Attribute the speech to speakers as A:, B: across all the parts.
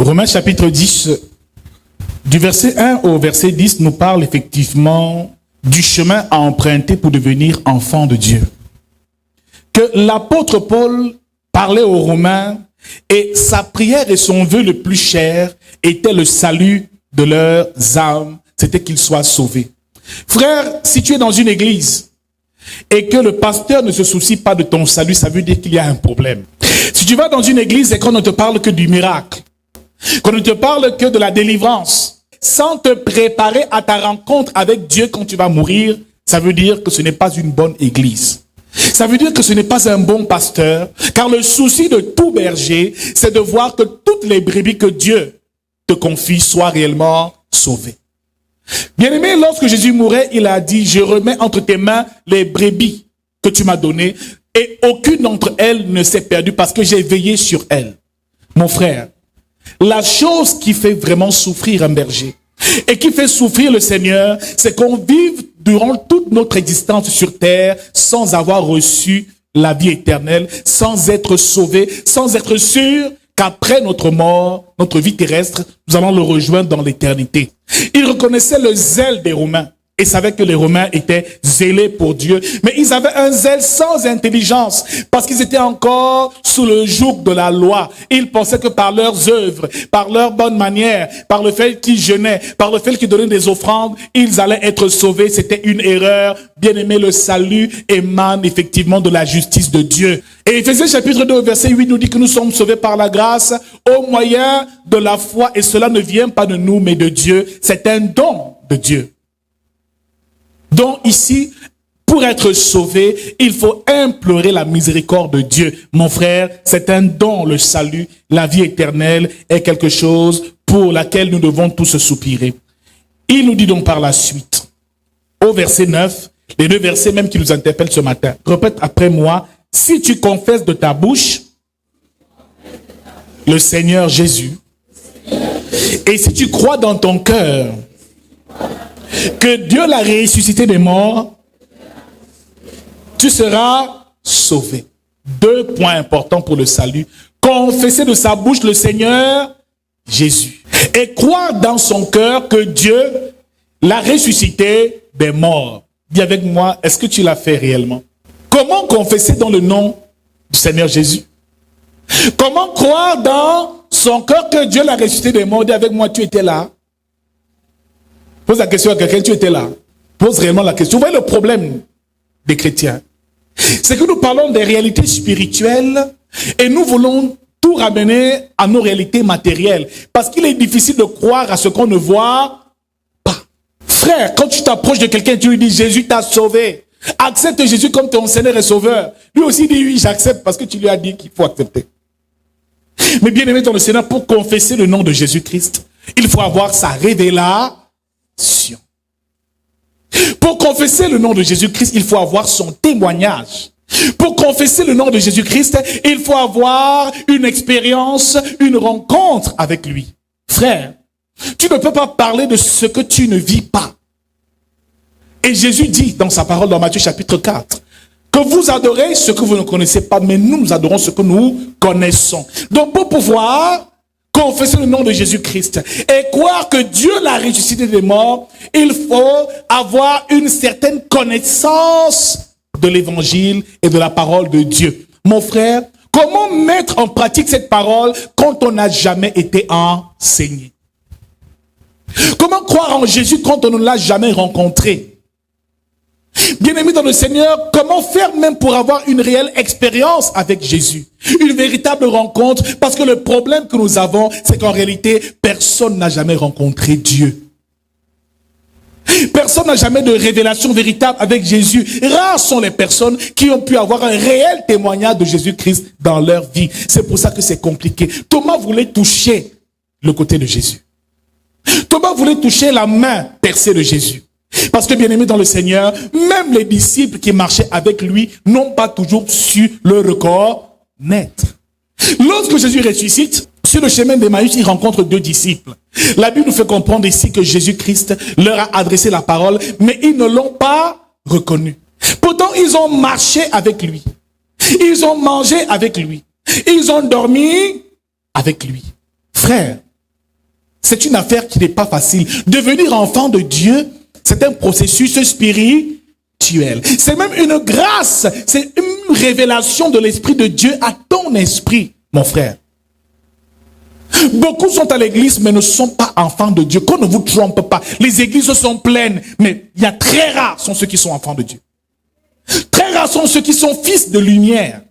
A: Romains chapitre 10, du verset 1 au verset 10, nous parle effectivement du chemin à emprunter pour devenir enfant de Dieu. Que l'apôtre Paul parlait aux Romains et sa prière et son vœu le plus cher était le salut de leurs âmes, c'était qu'ils soient sauvés. Frère, si tu es dans une église et que le pasteur ne se soucie pas de ton salut, ça veut dire qu'il y a un problème. Si tu vas dans une église et qu'on ne te parle que du miracle, qu'on ne te parle que de la délivrance, sans te préparer à ta rencontre avec Dieu quand tu vas mourir, ça veut dire que ce n'est pas une bonne église. Ça veut dire que ce n'est pas un bon pasteur, car le souci de tout berger, c'est de voir que toutes les brebis que Dieu te confie soient réellement sauvées. Bien-aimé, lorsque Jésus mourait, il a dit, je remets entre tes mains les brebis que tu m'as données, et aucune d'entre elles ne s'est perdue parce que j'ai veillé sur elles. Mon frère, la chose qui fait vraiment souffrir un berger et qui fait souffrir le Seigneur, c'est qu'on vive durant toute notre existence sur terre sans avoir reçu la vie éternelle, sans être sauvé, sans être sûr qu'après notre mort, notre vie terrestre, nous allons le rejoindre dans l'éternité. Il reconnaissait le zèle des Romains et savait que les Romains étaient zélés pour Dieu. Mais ils avaient un zèle sans intelligence parce qu'ils étaient encore sous le joug de la loi. Ils pensaient que par leurs œuvres, par leurs bonnes manières, par le fait qu'ils jeûnaient, par le fait qu'ils donnaient des offrandes, ils allaient être sauvés. C'était une erreur. Bien aimé, le salut émane effectivement de la justice de Dieu. Et Éphésiens chapitre 2, verset 8 nous dit que nous sommes sauvés par la grâce au moyen de la foi. Et cela ne vient pas de nous, mais de Dieu. C'est un don de Dieu. Donc ici, pour être sauvé, il faut implorer la miséricorde de Dieu. Mon frère, c'est un don, le salut, la vie éternelle est quelque chose pour laquelle nous devons tous soupirer. Il nous dit donc par la suite, au verset 9, les deux versets même qui nous interpellent ce matin. Répète après moi, si tu confesses de ta bouche le Seigneur Jésus, et si tu crois dans ton cœur que Dieu l'a ressuscité des morts, tu seras sauvé. Deux points importants pour le salut. Confesser de sa bouche le Seigneur Jésus. Et croire dans son cœur que Dieu l'a ressuscité des morts. Dis avec moi, est-ce que tu l'as fait réellement? Comment confesser dans le nom du Seigneur Jésus? Comment croire dans son cœur que Dieu l'a ressuscité des morts? Dis avec moi, tu étais là. Pose la question à quelqu'un, tu étais là. Pose réellement la question. Vous voyez le problème des chrétiens? C'est que nous parlons des réalités spirituelles et nous voulons tout ramener à nos réalités matérielles. Parce qu'il est difficile de croire à ce qu'on ne voit pas. Frère, quand tu t'approches de quelqu'un, tu lui dis, Jésus t'a sauvé. Accepte Jésus comme ton Seigneur et Sauveur. Lui aussi dit, oui, j'accepte parce que tu lui as dit qu'il faut accepter. Mais bien aimé dans le Seigneur, pour confesser le nom de Jésus-Christ, il faut avoir sa révélation. Pour confesser le nom de Jésus-Christ, il faut avoir son témoignage. Pour confesser le nom de Jésus-Christ, il faut avoir une expérience, une rencontre avec lui. Frère, tu ne peux pas parler de ce que tu ne vis pas. Et Jésus dit dans sa parole dans Matthieu chapitre 4, que vous adorez ce que vous ne connaissez pas, mais nous adorons ce que nous connaissons. Donc pour pouvoir confesser le nom de Jésus-Christ et croire que Dieu l'a ressuscité des morts, il faut avoir une certaine connaissance de l'évangile et de la parole de Dieu. Mon frère, comment mettre en pratique cette parole quand on n'a jamais été enseigné? Comment croire en Jésus quand on ne l'a jamais rencontré? Bien-aimé dans le Seigneur, comment faire même pour avoir une réelle expérience avec Jésus? Une véritable rencontre, parce que le problème que nous avons, c'est qu'en réalité, personne n'a jamais rencontré Dieu. Personne n'a jamais de révélation véritable avec Jésus. Rares sont les personnes qui ont pu avoir un réel témoignage de Jésus-Christ dans leur vie. C'est pour ça que c'est compliqué. Thomas voulait toucher le côté de Jésus. Thomas voulait toucher la main percée de Jésus. Parce que bien aimé dans le Seigneur, même les disciples qui marchaient avec lui n'ont pas toujours su le reconnaître. Lorsque Jésus ressuscite, sur le chemin d'Emmaüs, il rencontre deux disciples. La Bible nous fait comprendre ici que Jésus-Christ leur a adressé la parole, mais ils ne l'ont pas reconnu. Pourtant, ils ont marché avec lui. Ils ont mangé avec lui. Ils ont dormi avec lui. Frère, c'est une affaire qui n'est pas facile. Devenir enfant de Dieu, c'est un processus spirituel. C'est même une grâce, c'est une révélation de l'Esprit de Dieu à ton esprit, mon frère. Beaucoup sont à l'église, mais ne sont pas enfants de Dieu. Qu'on ne vous trompe pas. Les églises sont pleines, mais il y a très rares sont ceux qui sont enfants de Dieu. Très rares sont ceux qui sont fils de lumière.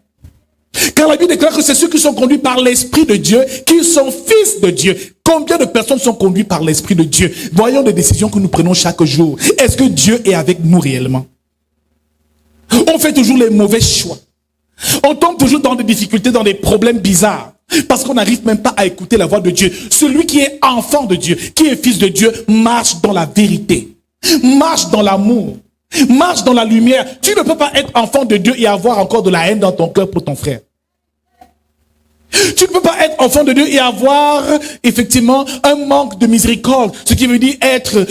A: Car la Bible déclare que c'est ceux qui sont conduits par l'Esprit de Dieu, qui sont fils de Dieu. Combien de personnes sont conduites par l'Esprit de Dieu? Voyons les décisions que nous prenons chaque jour. Est-ce que Dieu est avec nous réellement? On fait toujours les mauvais choix. On tombe toujours dans des difficultés, dans des problèmes bizarres. Parce qu'on n'arrive même pas à écouter la voix de Dieu. Celui qui est enfant de Dieu, qui est fils de Dieu, marche dans la vérité. Marche dans l'amour. Marche dans la lumière. Tu ne peux pas être enfant de Dieu et avoir encore de la haine dans ton cœur pour ton frère. Tu ne peux pas être enfant de Dieu et avoir effectivement un manque de miséricorde. Ce qui veut dire être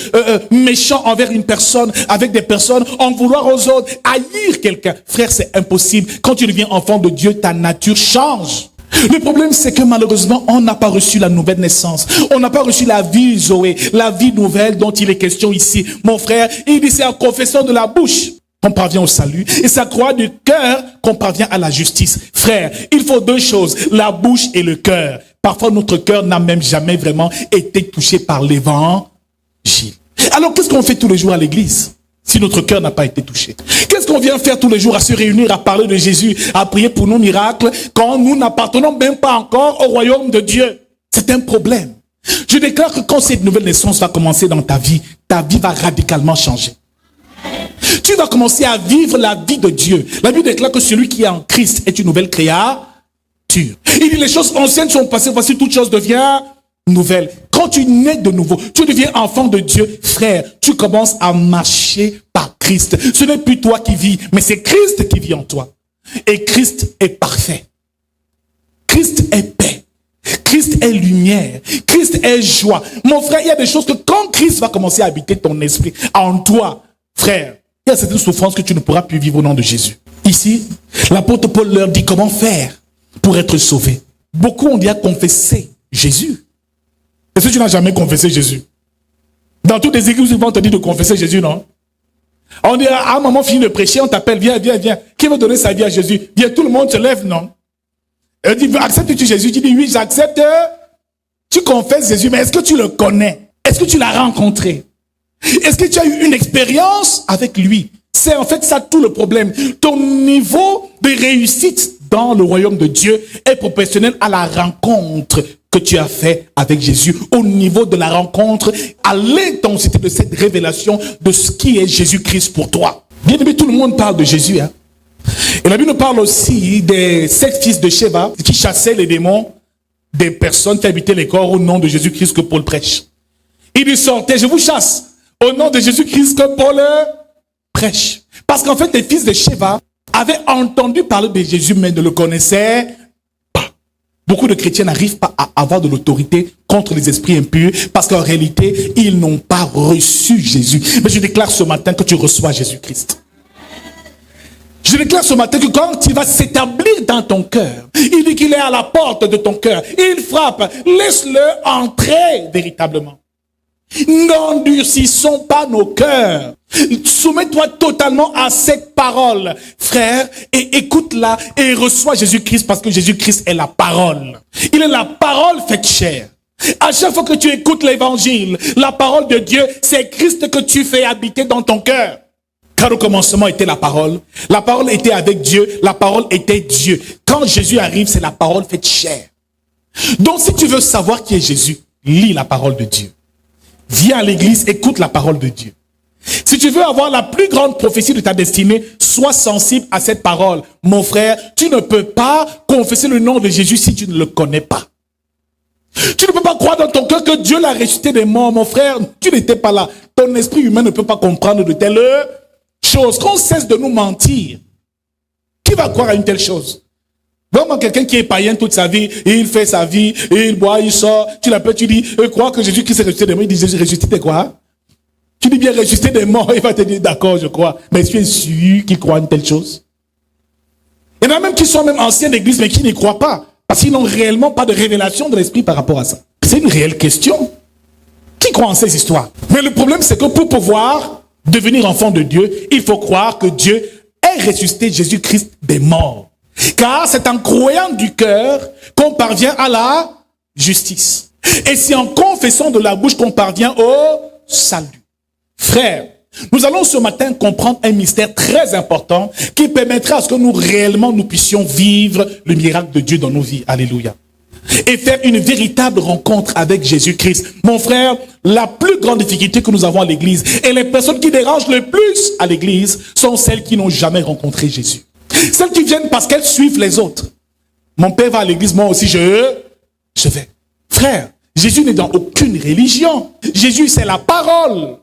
A: méchant envers une personne, avec des personnes, en vouloir aux autres, haïr quelqu'un. Frère, c'est impossible. Quand tu deviens enfant de Dieu, ta nature change. Le problème, c'est que malheureusement, on n'a pas reçu la nouvelle naissance. On n'a pas reçu la vie Zoé, la vie nouvelle dont il est question ici. Mon frère, il dit c'est en confessant de la bouche qu'on parvient au salut, et ça croit du cœur qu'on parvient à la justice. Frère, il faut deux choses, la bouche et le cœur. Parfois, notre cœur n'a même jamais vraiment été touché par l'évangile. Alors, qu'est-ce qu'on fait tous les jours à l'église si notre cœur n'a pas été touché? Qu'est-ce qu'on vient faire tous les jours à se réunir, à parler de Jésus, à prier pour nos miracles, quand nous n'appartenons même pas encore au royaume de Dieu? C'est un problème. Je déclare que quand cette nouvelle naissance va commencer dans ta vie va radicalement changer. Tu vas commencer à vivre la vie de Dieu. La Bible déclare que celui qui est en Christ est une nouvelle créature. Il dit les choses anciennes sont passées, voici toute chose devient nouvelle. Quand tu nais de nouveau, tu deviens enfant de Dieu, frère, tu commences à marcher par Christ. Ce n'est plus toi qui vis, mais c'est Christ qui vit en toi. Et Christ est parfait. Christ est paix. Christ est lumière. Christ est joie. Mon frère, il y a des choses que quand Christ va commencer à habiter ton esprit en toi, frère, il y a certaines souffrances que tu ne pourras plus vivre au nom de Jésus. Ici, l'apôtre Paul leur dit comment faire pour être sauvé. Beaucoup ont dit à confesser Jésus. Est-ce que tu n'as jamais confessé Jésus? Dans toutes les églises, ils vont te dire de confesser Jésus, non? On dit à un moment fini de prêcher, on t'appelle, viens. Qui veut donner sa vie à Jésus? Viens, tout le monde se lève, non? Elle dit, acceptes-tu Jésus? Tu dis, oui, j'accepte. Tu confesses Jésus, mais est-ce que tu le connais? Est-ce que tu l'as rencontré? Est-ce que tu as eu une expérience avec lui? C'est en fait ça tout le problème. Ton niveau de réussite dans le royaume de Dieu est proportionnel à la rencontre que tu as fait avec Jésus, au niveau de la rencontre, à l'intensité de cette révélation de ce qui est Jésus-Christ pour toi. Bien aimé, tout le monde parle de Jésus. Hein? Et la Bible nous parle aussi des 7 fils de Sheba qui chassaient les démons des personnes qui habitaient les corps au nom de Jésus-Christ que Paul prêche. Il lui sortait, je vous chasse au nom de Jésus-Christ que Paul prêche. Parce qu'en fait, les fils de Sheba avaient entendu parler de Jésus, mais ne le connaissaient pas. Beaucoup de chrétiens n'arrivent pas à avoir de l'autorité contre les esprits impurs parce qu'en réalité, ils n'ont pas reçu Jésus. Mais je déclare ce matin que tu reçois Jésus-Christ. Je déclare ce matin que quand il va s'établir dans ton cœur, il dit qu'il est à la porte de ton cœur. Il frappe. Laisse-le entrer véritablement. N'endurcissons pas nos cœurs. Soumets-toi totalement à cette parole, frère, et écoute-la et reçois Jésus-Christ parce que Jésus-Christ est la parole. Il est la parole faite chair. À chaque fois que tu écoutes l'évangile, la parole de Dieu, c'est Christ que tu fais habiter dans ton cœur. Car au commencement était la parole était avec Dieu, la parole était Dieu. Quand Jésus arrive, c'est la parole faite chair. Donc si tu veux savoir qui est Jésus, lis la parole de Dieu. Viens à l'église, écoute la parole de Dieu. Si tu veux avoir la plus grande prophétie de ta destinée, sois sensible à cette parole. Mon frère, tu ne peux pas confesser le nom de Jésus si tu ne le connais pas. Tu ne peux pas croire dans ton cœur que Dieu l'a ressuscité des morts, mon frère. Tu n'étais pas là. Ton esprit humain ne peut pas comprendre de telles choses. Qu'on cesse de nous mentir. Qui va croire à une telle chose? Vraiment, quelqu'un qui est païen toute sa vie, il fait sa vie, il boit, il sort, tu l'appelles, tu dis, crois que Jésus-Christ est ressuscité des morts. Il dit, Jésus ressuscité quoi? Tu dis bien ressuscité des morts, il va te dire, d'accord, je crois. Mais tu es sûr qu'il croit à une telle chose? Il y en a même qui sont même anciens d'église, mais qui n'y croient pas. Parce qu'ils n'ont réellement pas de révélation de l'esprit par rapport à ça. C'est une réelle question. croient en ces histoires. Mais le problème, c'est que pour pouvoir devenir enfant de Dieu, il faut croire que Dieu ait ressuscité Jésus-Christ des morts. Car c'est en croyant du cœur qu'on parvient à la justice. Et c'est en confessant de la bouche qu'on parvient au salut. Frères, nous allons ce matin comprendre un mystère très important qui permettra à ce que nous puissions vivre le miracle de Dieu dans nos vies. Alléluia. Et faire une véritable rencontre avec Jésus-Christ. Mon frère, la plus grande difficulté que nous avons à l'église et les personnes qui dérangent le plus à l'église sont celles qui n'ont jamais rencontré Jésus. Celles qui viennent parce qu'elles suivent les autres. Mon père va à l'église, moi aussi je vais. Frère, Jésus n'est dans aucune religion. Jésus, c'est la parole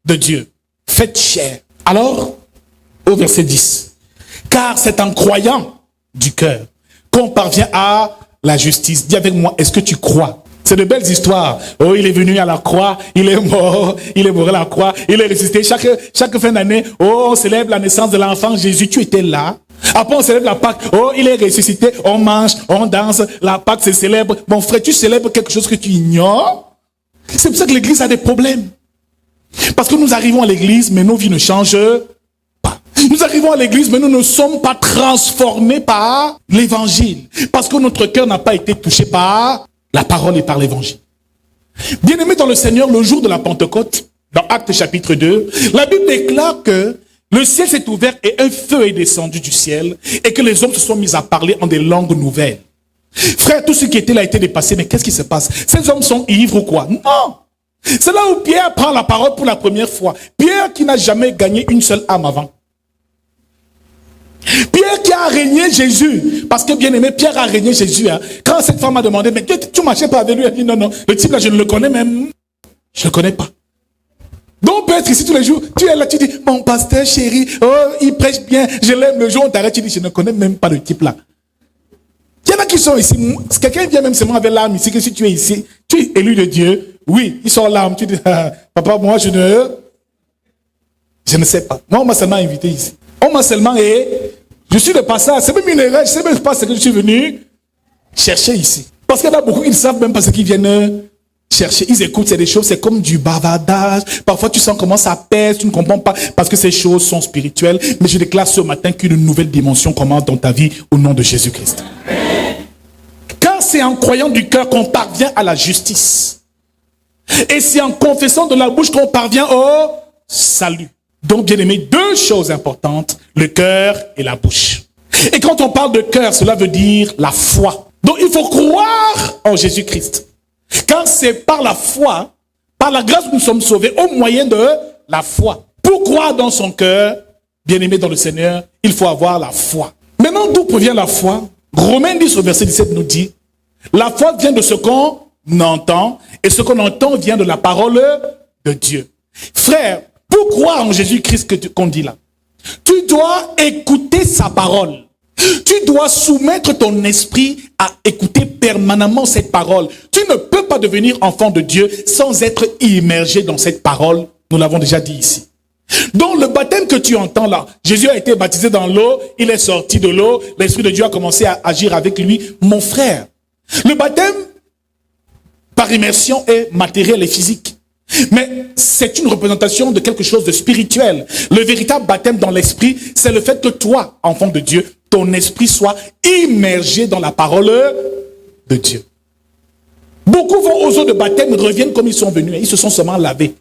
A: de Dieu. Faites chair. Alors, au verset 10. Car c'est en croyant du cœur qu'on parvient à la justice. Dis avec moi, est-ce que tu crois? C'est de belles histoires. Oh, il est venu à la croix, il est mort à la croix, il est ressuscité. Chaque fin d'année, oh, on célèbre la naissance de l'enfant Jésus. Tu étais là. Après, on célèbre la Pâque. Oh, il est ressuscité. On mange, on danse. La Pâque se célèbre. Mon frère, tu célèbres quelque chose que tu ignores. C'est pour ça que l'église a des problèmes. Parce que nous arrivons à l'église, mais nos vies ne changent pas. Nous arrivons à l'église, mais nous ne sommes pas transformés par l'évangile. Parce que notre cœur n'a pas été touché par la parole et par l'évangile. Bien-aimés dans le Seigneur, le jour de la Pentecôte, dans Actes chapitre 2, la Bible déclare que le ciel s'est ouvert et un feu est descendu du ciel et que les hommes se sont mis à parler en des langues nouvelles. Frère, tout ce qui était là a été dépassé, mais qu'est-ce qui se passe? Ces hommes sont ivres ou quoi? Non! C'est là où Pierre prend la parole pour la première fois. Pierre qui n'a jamais gagné une seule âme avant. Pierre qui a régné Jésus. Parce que bien aimé, Pierre a régné Jésus. Hein. Quand cette femme a demandé, mais tu marchais pas avec lui? Elle dit non, le type là, je ne le connais même. Je ne le connais pas. Donc peut être ici tous les jours, tu es là, tu dis, mon pasteur chéri, oh, il prêche bien, je l'aime. Le jour où on t'arrête, tu dis, je ne connais même pas le type là. Il y en a qui sont ici. Quelqu'un vient même seulement avec l'âme ici, que si tu es ici, tu es élu de Dieu. Oui, ils sont l'âme. Tu dis, ah, papa, moi, je ne sais pas. Moi, on m'a seulement invité ici. On m'a seulement, je suis de passage. C'est même une erreur. Je ne sais même pas ce que je suis venu chercher ici. Parce qu'il y en a beaucoup qui ne savent même pas ce qu'ils viennent chercher. Ils écoutent, c'est des choses, c'est comme du bavardage. Parfois, tu sens comment ça pèse, tu ne comprends pas, parce que ces choses sont spirituelles. Mais je déclare ce matin qu'une nouvelle dimension commence dans ta vie au nom de Jésus-Christ. Car c'est en croyant du cœur qu'on parvient à la justice. Et c'est en confessant de la bouche qu'on parvient au salut. Donc, bien aimé, deux choses importantes, le cœur et la bouche. Et quand on parle de cœur, cela veut dire la foi. Donc, il faut croire en Jésus-Christ. Car c'est par la foi, par la grâce que nous sommes sauvés, au moyen de la foi. Pour croire dans son cœur, bien aimé dans le Seigneur, il faut avoir la foi. Maintenant, d'où provient la foi? Romains 10 au verset 17 nous dit, la foi vient de ce qu'on entend, et ce qu'on entend vient de la parole de Dieu. Frère, pour croire en Jésus-Christ qu'on dit là, tu dois écouter sa parole. Tu dois soumettre ton esprit à écouter permanemment cette parole. Tu ne peux pas devenir enfant de Dieu sans être immergé dans cette parole. Nous l'avons déjà dit ici. Donc le baptême que tu entends là, Jésus a été baptisé dans l'eau, il est sorti de l'eau, l'Esprit de Dieu a commencé à agir avec lui. Mon frère, le baptême par immersion est matériel et physique. Mais c'est une représentation de quelque chose de spirituel. Le véritable baptême dans l'esprit, c'est le fait que toi, enfant de Dieu, ton esprit soit immergé dans la parole de Dieu. Beaucoup vont aux eaux de baptême, reviennent comme ils sont venus, ils se sont seulement lavés.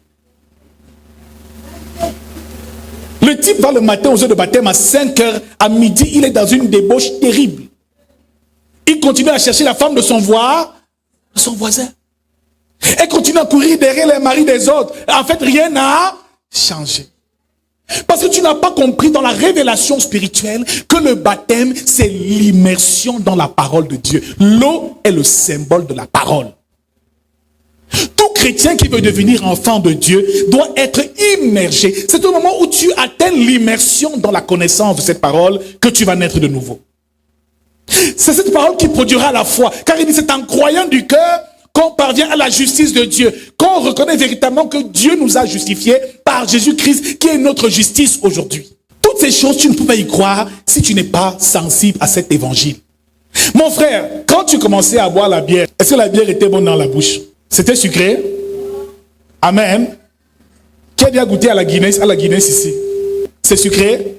A: Le type va le matin aux eaux de baptême à 5 heures, à midi, il est dans une débauche terrible. Il continue à chercher la femme de son voisin. Elle continue à courir derrière les maris des autres. En fait, rien n'a changé. Parce que tu n'as pas compris dans la révélation spirituelle que le baptême, c'est l'immersion dans la parole de Dieu. L'eau est le symbole de la parole. Tout chrétien qui veut devenir enfant de Dieu doit être immergé. C'est au moment où tu atteins l'immersion dans la connaissance de cette parole que tu vas naître de nouveau. C'est cette parole qui produira la foi. Car il dit, c'est en croyant du cœur qu'on parvient à la justice de Dieu, qu'on reconnaît véritablement que Dieu nous a justifiés par Jésus-Christ, qui est notre justice aujourd'hui. Toutes ces choses, tu ne peux pas y croire si tu n'es pas sensible à cet évangile. Mon frère, quand tu commençais à boire la bière, est-ce que la bière était bonne dans la bouche? C'était sucré? Amen. Qui a déjà goûté à la Guinness ici? C'est sucré.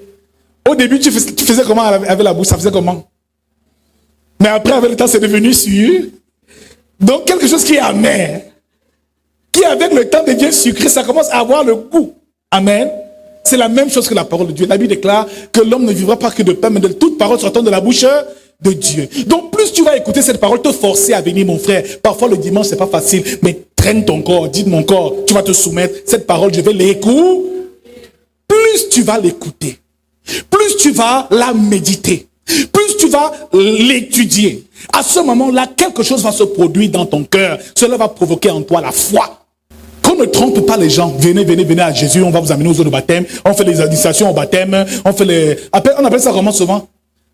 A: Au début, tu faisais comment avec la bouche? Ça faisait comment? Mais après, avec le temps, c'est devenu sûr. Donc, quelque chose qui est amer, qui avec le temps devient sucré, ça commence à avoir le goût. Amen. C'est la même chose que la parole de Dieu. La Bible déclare que l'homme ne vivra pas que de pain, mais de toute parole sortant de la bouche de Dieu. Donc, plus tu vas écouter cette parole, te forcer à venir, mon frère. Parfois, le dimanche, c'est pas facile, mais traîne ton corps, dis mon corps, tu vas te soumettre. Cette parole, je vais l'écouter. Plus tu vas l'écouter, plus tu vas la méditer, plus tu vas l'étudier. À ce moment-là, quelque chose va se produire dans ton cœur. Cela va provoquer en toi la foi. Qu'on ne trompe pas les gens. Venez à Jésus, on va vous amener aux eaux de baptême. On fait les initiations au baptême. On appelle ça comment souvent?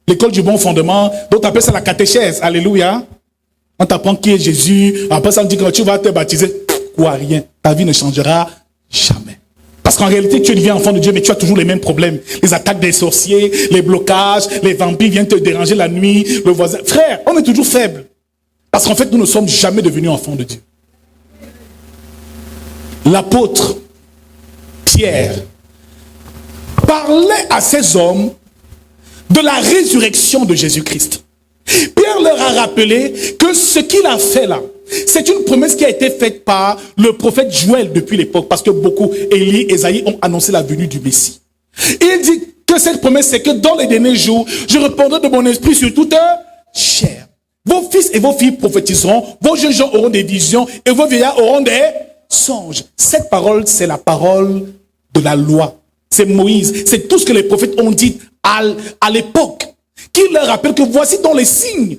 A: L'école du bon fondement. D'autres appellent ça la catéchèse. Alléluia. On t'apprend qui est Jésus. Après ça, on dit que tu vas te baptiser. Quoi, rien. Ta vie ne changera jamais. Parce qu'en réalité, tu deviens enfant de Dieu, mais tu as toujours les mêmes problèmes. Les attaques des sorciers, les blocages, les vampires viennent te déranger la nuit, le voisin. Frère, on est toujours faible. Parce qu'en fait, nous ne sommes jamais devenus enfants de Dieu. L'apôtre Pierre parlait à ces hommes de la résurrection de Jésus-Christ. Pierre leur a rappelé que ce qu'il a fait là, c'est une promesse qui a été faite par le prophète Joël depuis l'époque, parce que beaucoup, Élie, Ésaïe, ont annoncé la venue du Messie. Il dit que cette promesse, c'est que dans les derniers jours, je répandrai de mon esprit sur toute chair. Vos fils et vos filles prophétiseront, vos jeunes gens auront des visions, et vos vieillards auront des songes. Cette parole, c'est la parole de la loi. C'est Moïse. C'est tout ce que les prophètes ont dit à l'époque. Qui leur rappelle que voici dans les signes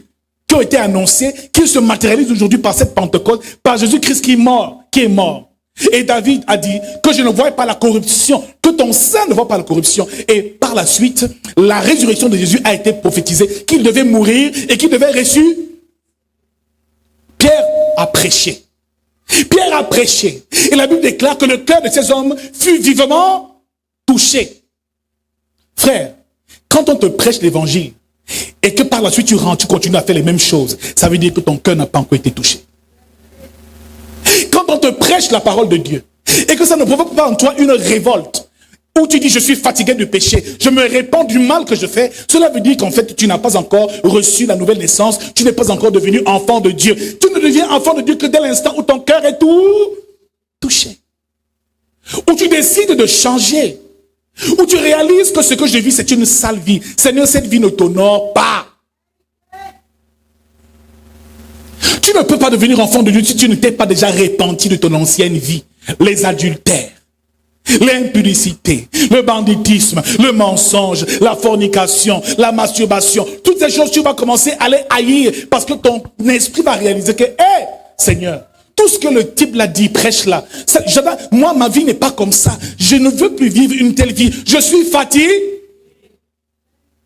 A: qui ont été annoncés, qui se matérialisent aujourd'hui par cette Pentecôte, par Jésus-Christ qui est mort. Et David a dit que je ne vois pas la corruption, que ton sein ne voit pas la corruption. Et par la suite, la résurrection de Jésus a été prophétisée, qu'il devait mourir et qu'il devait ressusciter. Pierre a prêché. Pierre a prêché. Et la Bible déclare que le cœur de ces hommes fut vivement touché. Frère, quand on te prêche l'évangile, et que par la suite tu rentres, tu continues à faire les mêmes choses, ça veut dire que ton cœur n'a pas encore été touché. Quand on te prêche la parole de Dieu, et que ça ne provoque pas en toi une révolte, où tu dis je suis fatigué du péché, je me répands du mal que je fais, cela veut dire qu'en fait tu n'as pas encore reçu la nouvelle naissance, tu n'es pas encore devenu enfant de Dieu. Tu ne deviens enfant de Dieu que dès l'instant où ton cœur est tout touché. Où tu décides de changer. Où tu réalises que ce que je vis, c'est une sale vie. Seigneur, cette vie ne t'honore pas. Tu ne peux pas devenir enfant de Dieu si tu ne t'es pas déjà repenti de ton ancienne vie. Les adultères, l'impudicité, le banditisme, le mensonge, la fornication, la masturbation. Toutes ces choses, tu vas commencer à les haïr parce que ton esprit va réaliser que, hé, Seigneur, tout ce que le type l'a dit, prêche là. Moi, ma vie n'est pas comme ça. Je ne veux plus vivre une telle vie. Je suis fatigué.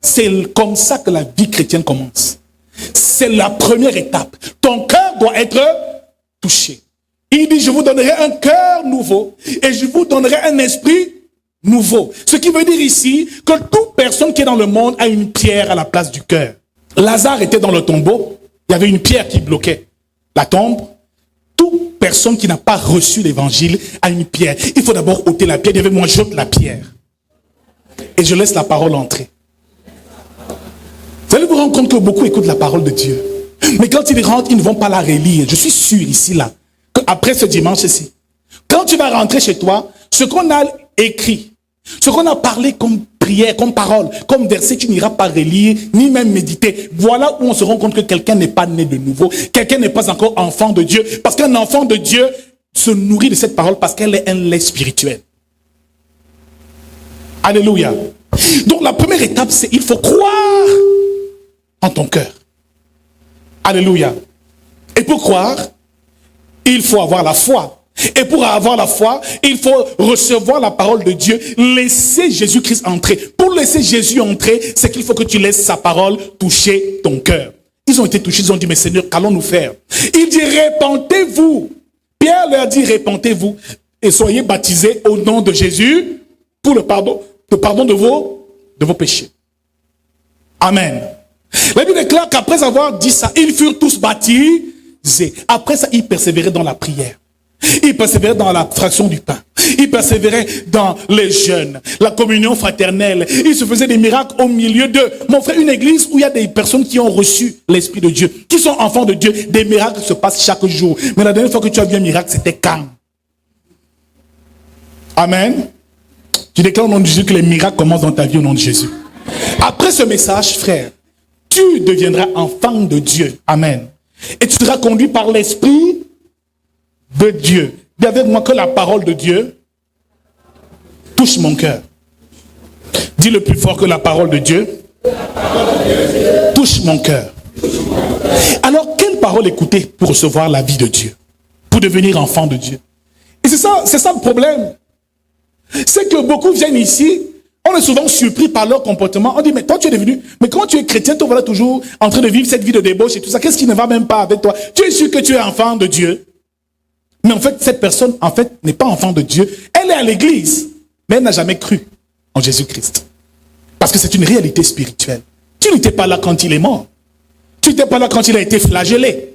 A: C'est comme ça que la vie chrétienne commence. C'est la première étape. Ton cœur doit être touché. Il dit, je vous donnerai un cœur nouveau et je vous donnerai un esprit nouveau. Ce qui veut dire ici que toute personne qui est dans le monde a une pierre à la place du cœur. Lazare était dans le tombeau. Il y avait une pierre qui bloquait la tombe. Toute personne qui n'a pas reçu l'évangile a une pierre. Il faut d'abord ôter la pierre. Il y avait moi, j'ôte la pierre. Et je laisse la parole entrer. Vous allez vous rendre compte que beaucoup écoutent la parole de Dieu. Mais quand ils rentrent, ils ne vont pas la relire. Je suis sûr ici, là, qu'après ce dimanche-ci, quand tu vas rentrer chez toi, ce qu'on a écrit, ce qu'on a parlé comme prière, comme parole, comme verset, tu n'iras pas relire, ni même méditer. Voilà où on se rend compte que quelqu'un n'est pas né de nouveau. Quelqu'un n'est pas encore enfant de Dieu. Parce qu'un enfant de Dieu se nourrit de cette parole parce qu'elle est un lait spirituel. Alléluia. Donc la première étape, c'est il faut croire en ton cœur. Alléluia. Et pour croire, il faut avoir la foi. Et pour avoir la foi, il faut recevoir la parole de Dieu, laisser Jésus-Christ entrer. Pour laisser Jésus entrer, c'est qu'il faut que tu laisses sa parole toucher ton cœur. Ils ont été touchés, ils ont dit, mais Seigneur, qu'allons-nous faire? Il dit, répentez-vous. Pierre leur dit, répentez-vous et soyez baptisés au nom de Jésus pour le pardon de vos péchés. Amen. La Bible déclare qu'après avoir dit ça, ils furent tous baptisés. Après ça, ils persévéraient dans la prière. Il persévérait dans la fraction du pain. Il persévérait dans les jeûnes, la communion fraternelle. Il se faisait des miracles au milieu d'eux. Mon frère, une église où il y a des personnes qui ont reçu l'Esprit de Dieu, qui sont enfants de Dieu, des miracles se passent chaque jour. Mais la dernière fois que tu as vu un miracle, c'était quand? Amen. Tu déclares au nom de Jésus que les miracles commencent dans ta vie au nom de Jésus. Après ce message, frère, tu deviendras enfant de Dieu. Amen. Et tu seras conduit par l'Esprit de Dieu. Dis avec moi que la parole de Dieu touche mon cœur. Dis le plus fort que la parole de Dieu touche mon cœur. Alors, quelle parole écouter pour recevoir la vie de Dieu? Pour devenir enfant de Dieu? Et c'est ça le problème. C'est que beaucoup viennent ici, on est souvent surpris par leur comportement. On dit, mais toi tu es devenu, mais comment tu es chrétien, toi voilà toujours en train de vivre cette vie de débauche et tout ça. Qu'est-ce qui ne va même pas avec toi? Tu es sûr que tu es enfant de Dieu? Mais en fait, cette personne, en fait, n'est pas enfant de Dieu. Elle est à l'église, mais elle n'a jamais cru en Jésus-Christ. Parce que c'est une réalité spirituelle. Tu n'étais pas là quand il est mort. Tu n'étais pas là quand il a été flagellé.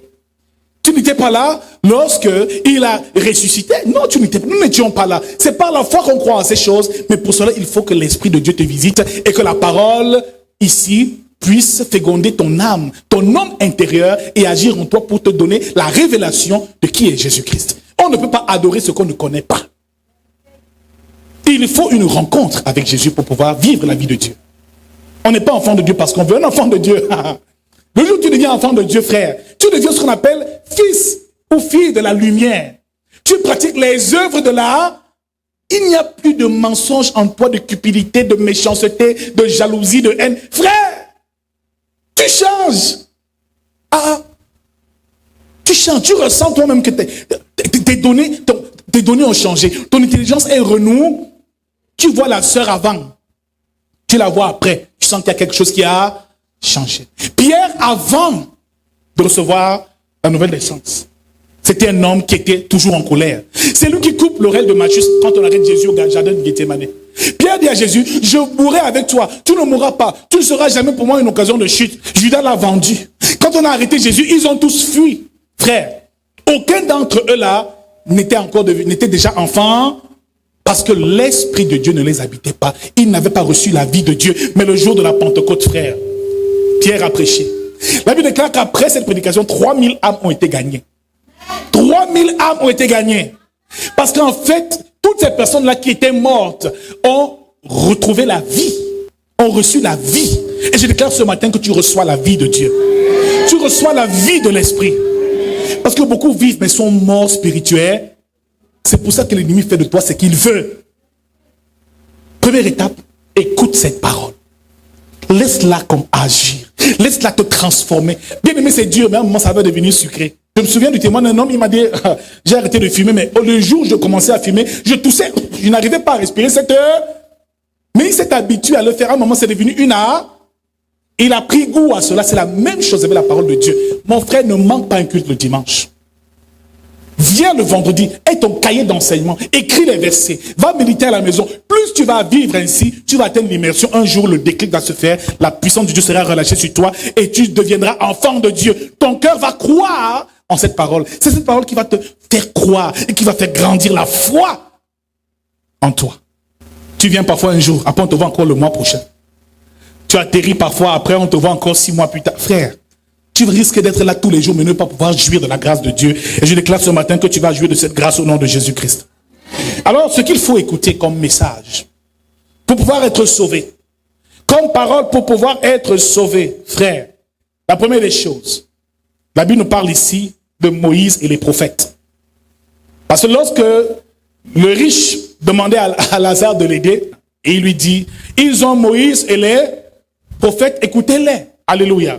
A: Tu n'étais pas là lorsque il a ressuscité. Non, nous n'étions pas là. C'est par la foi qu'on croit en ces choses. Mais pour cela, il faut que l'Esprit de Dieu te visite et que la parole, ici, puisse féconder ton âme, ton homme intérieur et agir en toi pour te donner la révélation de qui est Jésus-Christ. On ne peut pas adorer ce qu'on ne connaît pas. Il faut une rencontre avec Jésus pour pouvoir vivre la vie de Dieu. On n'est pas enfant de Dieu parce qu'on veut un enfant de Dieu. Le jour où tu deviens enfant de Dieu, frère, tu deviens ce qu'on appelle fils ou fille de la lumière. Tu pratiques les œuvres de la... Il n'y a plus de mensonge en toi, de cupidité, de méchanceté, de jalousie, de haine. Frère, tu changes. Tu changes, tu ressens toi-même que tes données ont changé. Ton intelligence est renouée. Tu vois la sœur avant. Tu la vois après. Tu sens qu'il y a quelque chose qui a changé. Pierre, avant de recevoir la nouvelle naissance, c'était un homme qui était toujours en colère. C'est lui qui coupe l'oreille de Malchus quand on arrête Jésus au jardin de Gethsémane. Pierre dit à Jésus, je mourrai avec toi, tu ne mourras pas, tu ne seras jamais pour moi une occasion de chute. Judas l'a vendu. Quand on a arrêté Jésus, ils ont tous fui. Frère, aucun d'entre eux là n'était déjà enfant parce que l'Esprit de Dieu ne les habitait pas. Ils n'avaient pas reçu la vie de Dieu. Mais le jour de la Pentecôte, frère, Pierre a prêché. La Bible déclare qu'après cette prédication, 3000 âmes ont été gagnées. 3000 âmes ont été gagnées. Parce qu'en fait, toutes ces personnes-là qui étaient mortes ont retrouvé la vie. Ont reçu la vie. Et je déclare ce matin que tu reçois la vie de Dieu. Tu reçois la vie de l'Esprit. Parce que beaucoup vivent mais sont morts spirituels. C'est pour ça que l'ennemi fait de toi ce qu'il veut. Première étape, écoute cette parole. Laisse-la comme agir. Laisse-la te transformer. Bien aimé, c'est dur, mais à un moment, ça va devenir sucré. Je me souviens du témoin d'un homme, il m'a dit, j'ai arrêté de fumer, mais le jour où je commençais à fumer, je toussais, je n'arrivais pas à respirer cette heure. Mais il s'est habitué à le faire. À un moment, c'est devenu une art. Il a pris goût à cela. C'est la même chose avec la parole de Dieu. Mon frère, ne manque pas un culte le dimanche. Viens le vendredi, aie ton cahier d'enseignement, écris les versets, va méditer à la maison. Plus tu vas vivre ainsi, tu vas atteindre l'immersion. Un jour, le déclic va se faire, la puissance de Dieu sera relâchée sur toi et tu deviendras enfant de Dieu. Ton cœur va croire en cette parole. C'est cette parole qui va te faire croire et qui va faire grandir la foi en toi. Tu viens parfois un jour, après on te voit encore le mois prochain. Tu atterris parfois, après on te voit encore 6 mois plus tard. Frère, tu risques d'être là tous les jours, mais ne pas pouvoir jouir de la grâce de Dieu. Et je déclare ce matin que tu vas jouir de cette grâce au nom de Jésus-Christ. Alors, ce qu'il faut écouter comme message, pour pouvoir être sauvé, comme parole pour pouvoir être sauvé, frère, la première des choses, la Bible nous parle ici de Moïse et les prophètes. Parce que lorsque le riche demandait à Lazare de l'aider, et il lui dit, ils ont Moïse et les prophètes, écoutez-les. Alléluia.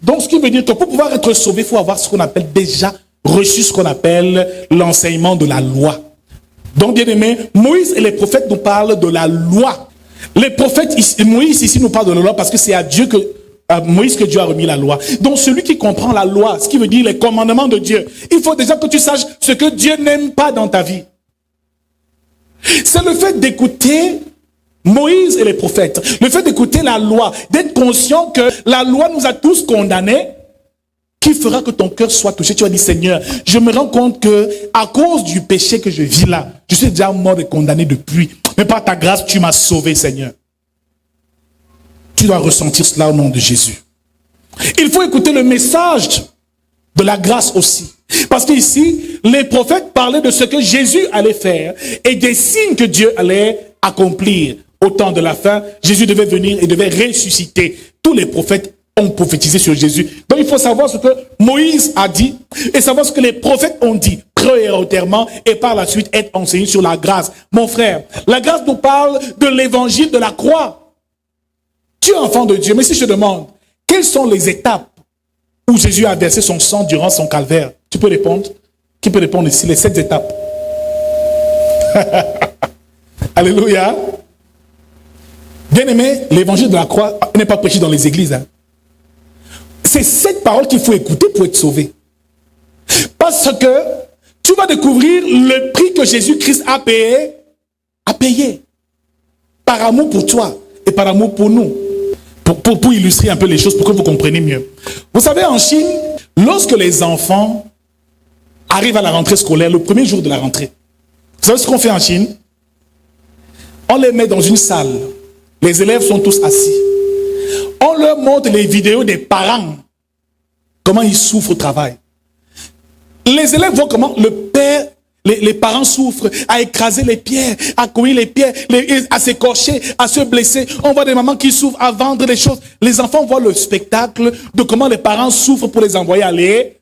A: Donc, ce qui veut dire que pour pouvoir être sauvé, il faut avoir ce qu'on appelle déjà reçu ce qu'on appelle l'enseignement de la loi. Donc, bien aimé, Moïse et les prophètes nous parlent de la loi. Les prophètes, Moïse ici nous parle de la loi parce que c'est à Dieu Moïse que Dieu a remis la loi. Donc, celui qui comprend la loi, ce qui veut dire les commandements de Dieu, il faut déjà que tu saches ce que Dieu n'aime pas dans ta vie. C'est le fait d'écouter Moïse et les prophètes, le fait d'écouter la loi, d'être conscient que la loi nous a tous condamnés, qui fera que ton cœur soit touché. Tu vas dire, Seigneur, je me rends compte que à cause du péché que je vis là, je suis déjà mort et condamné depuis. Mais par ta grâce, tu m'as sauvé, Seigneur. Tu dois ressentir cela au nom de Jésus. Il faut écouter le message de la grâce aussi. Parce qu'ici, les prophètes parlaient de ce que Jésus allait faire et des signes que Dieu allait accomplir. Au temps de la fin, Jésus devait venir et devait ressusciter. Tous les prophètes ont prophétisé sur Jésus. Donc il faut savoir ce que Moïse a dit et savoir ce que les prophètes ont dit prioritairement et par la suite être enseigné sur la grâce. Mon frère, la grâce nous parle de l'évangile de la croix. Tu es enfant de Dieu, mais si je te demande, quelles sont les étapes où Jésus a versé son sang durant son calvaire? Tu peux répondre? Qui peut répondre ici? Les 7 étapes. Alléluia. Bien-aimé, l'évangile de la croix n'est pas prêché dans les églises. Hein. C'est cette parole qu'il faut écouter pour être sauvé. Parce que tu vas découvrir le prix que Jésus-Christ a payé. Par amour pour toi et par amour pour nous. Pour illustrer un peu les choses, pour que vous compreniez mieux. Vous savez, en Chine, lorsque les enfants arrivent à la rentrée scolaire, le premier jour de la rentrée, vous savez ce qu'on fait en Chine? On les met dans une salle. Les élèves sont tous assis. On leur montre les vidéos des parents. Comment ils souffrent au travail. Les élèves voient comment le père, les parents souffrent à écraser les pierres, à couiller les pierres, à s'écorcher, à se blesser. On voit des mamans qui souffrent à vendre les choses. Les enfants voient le spectacle de comment les parents souffrent pour les envoyer aller.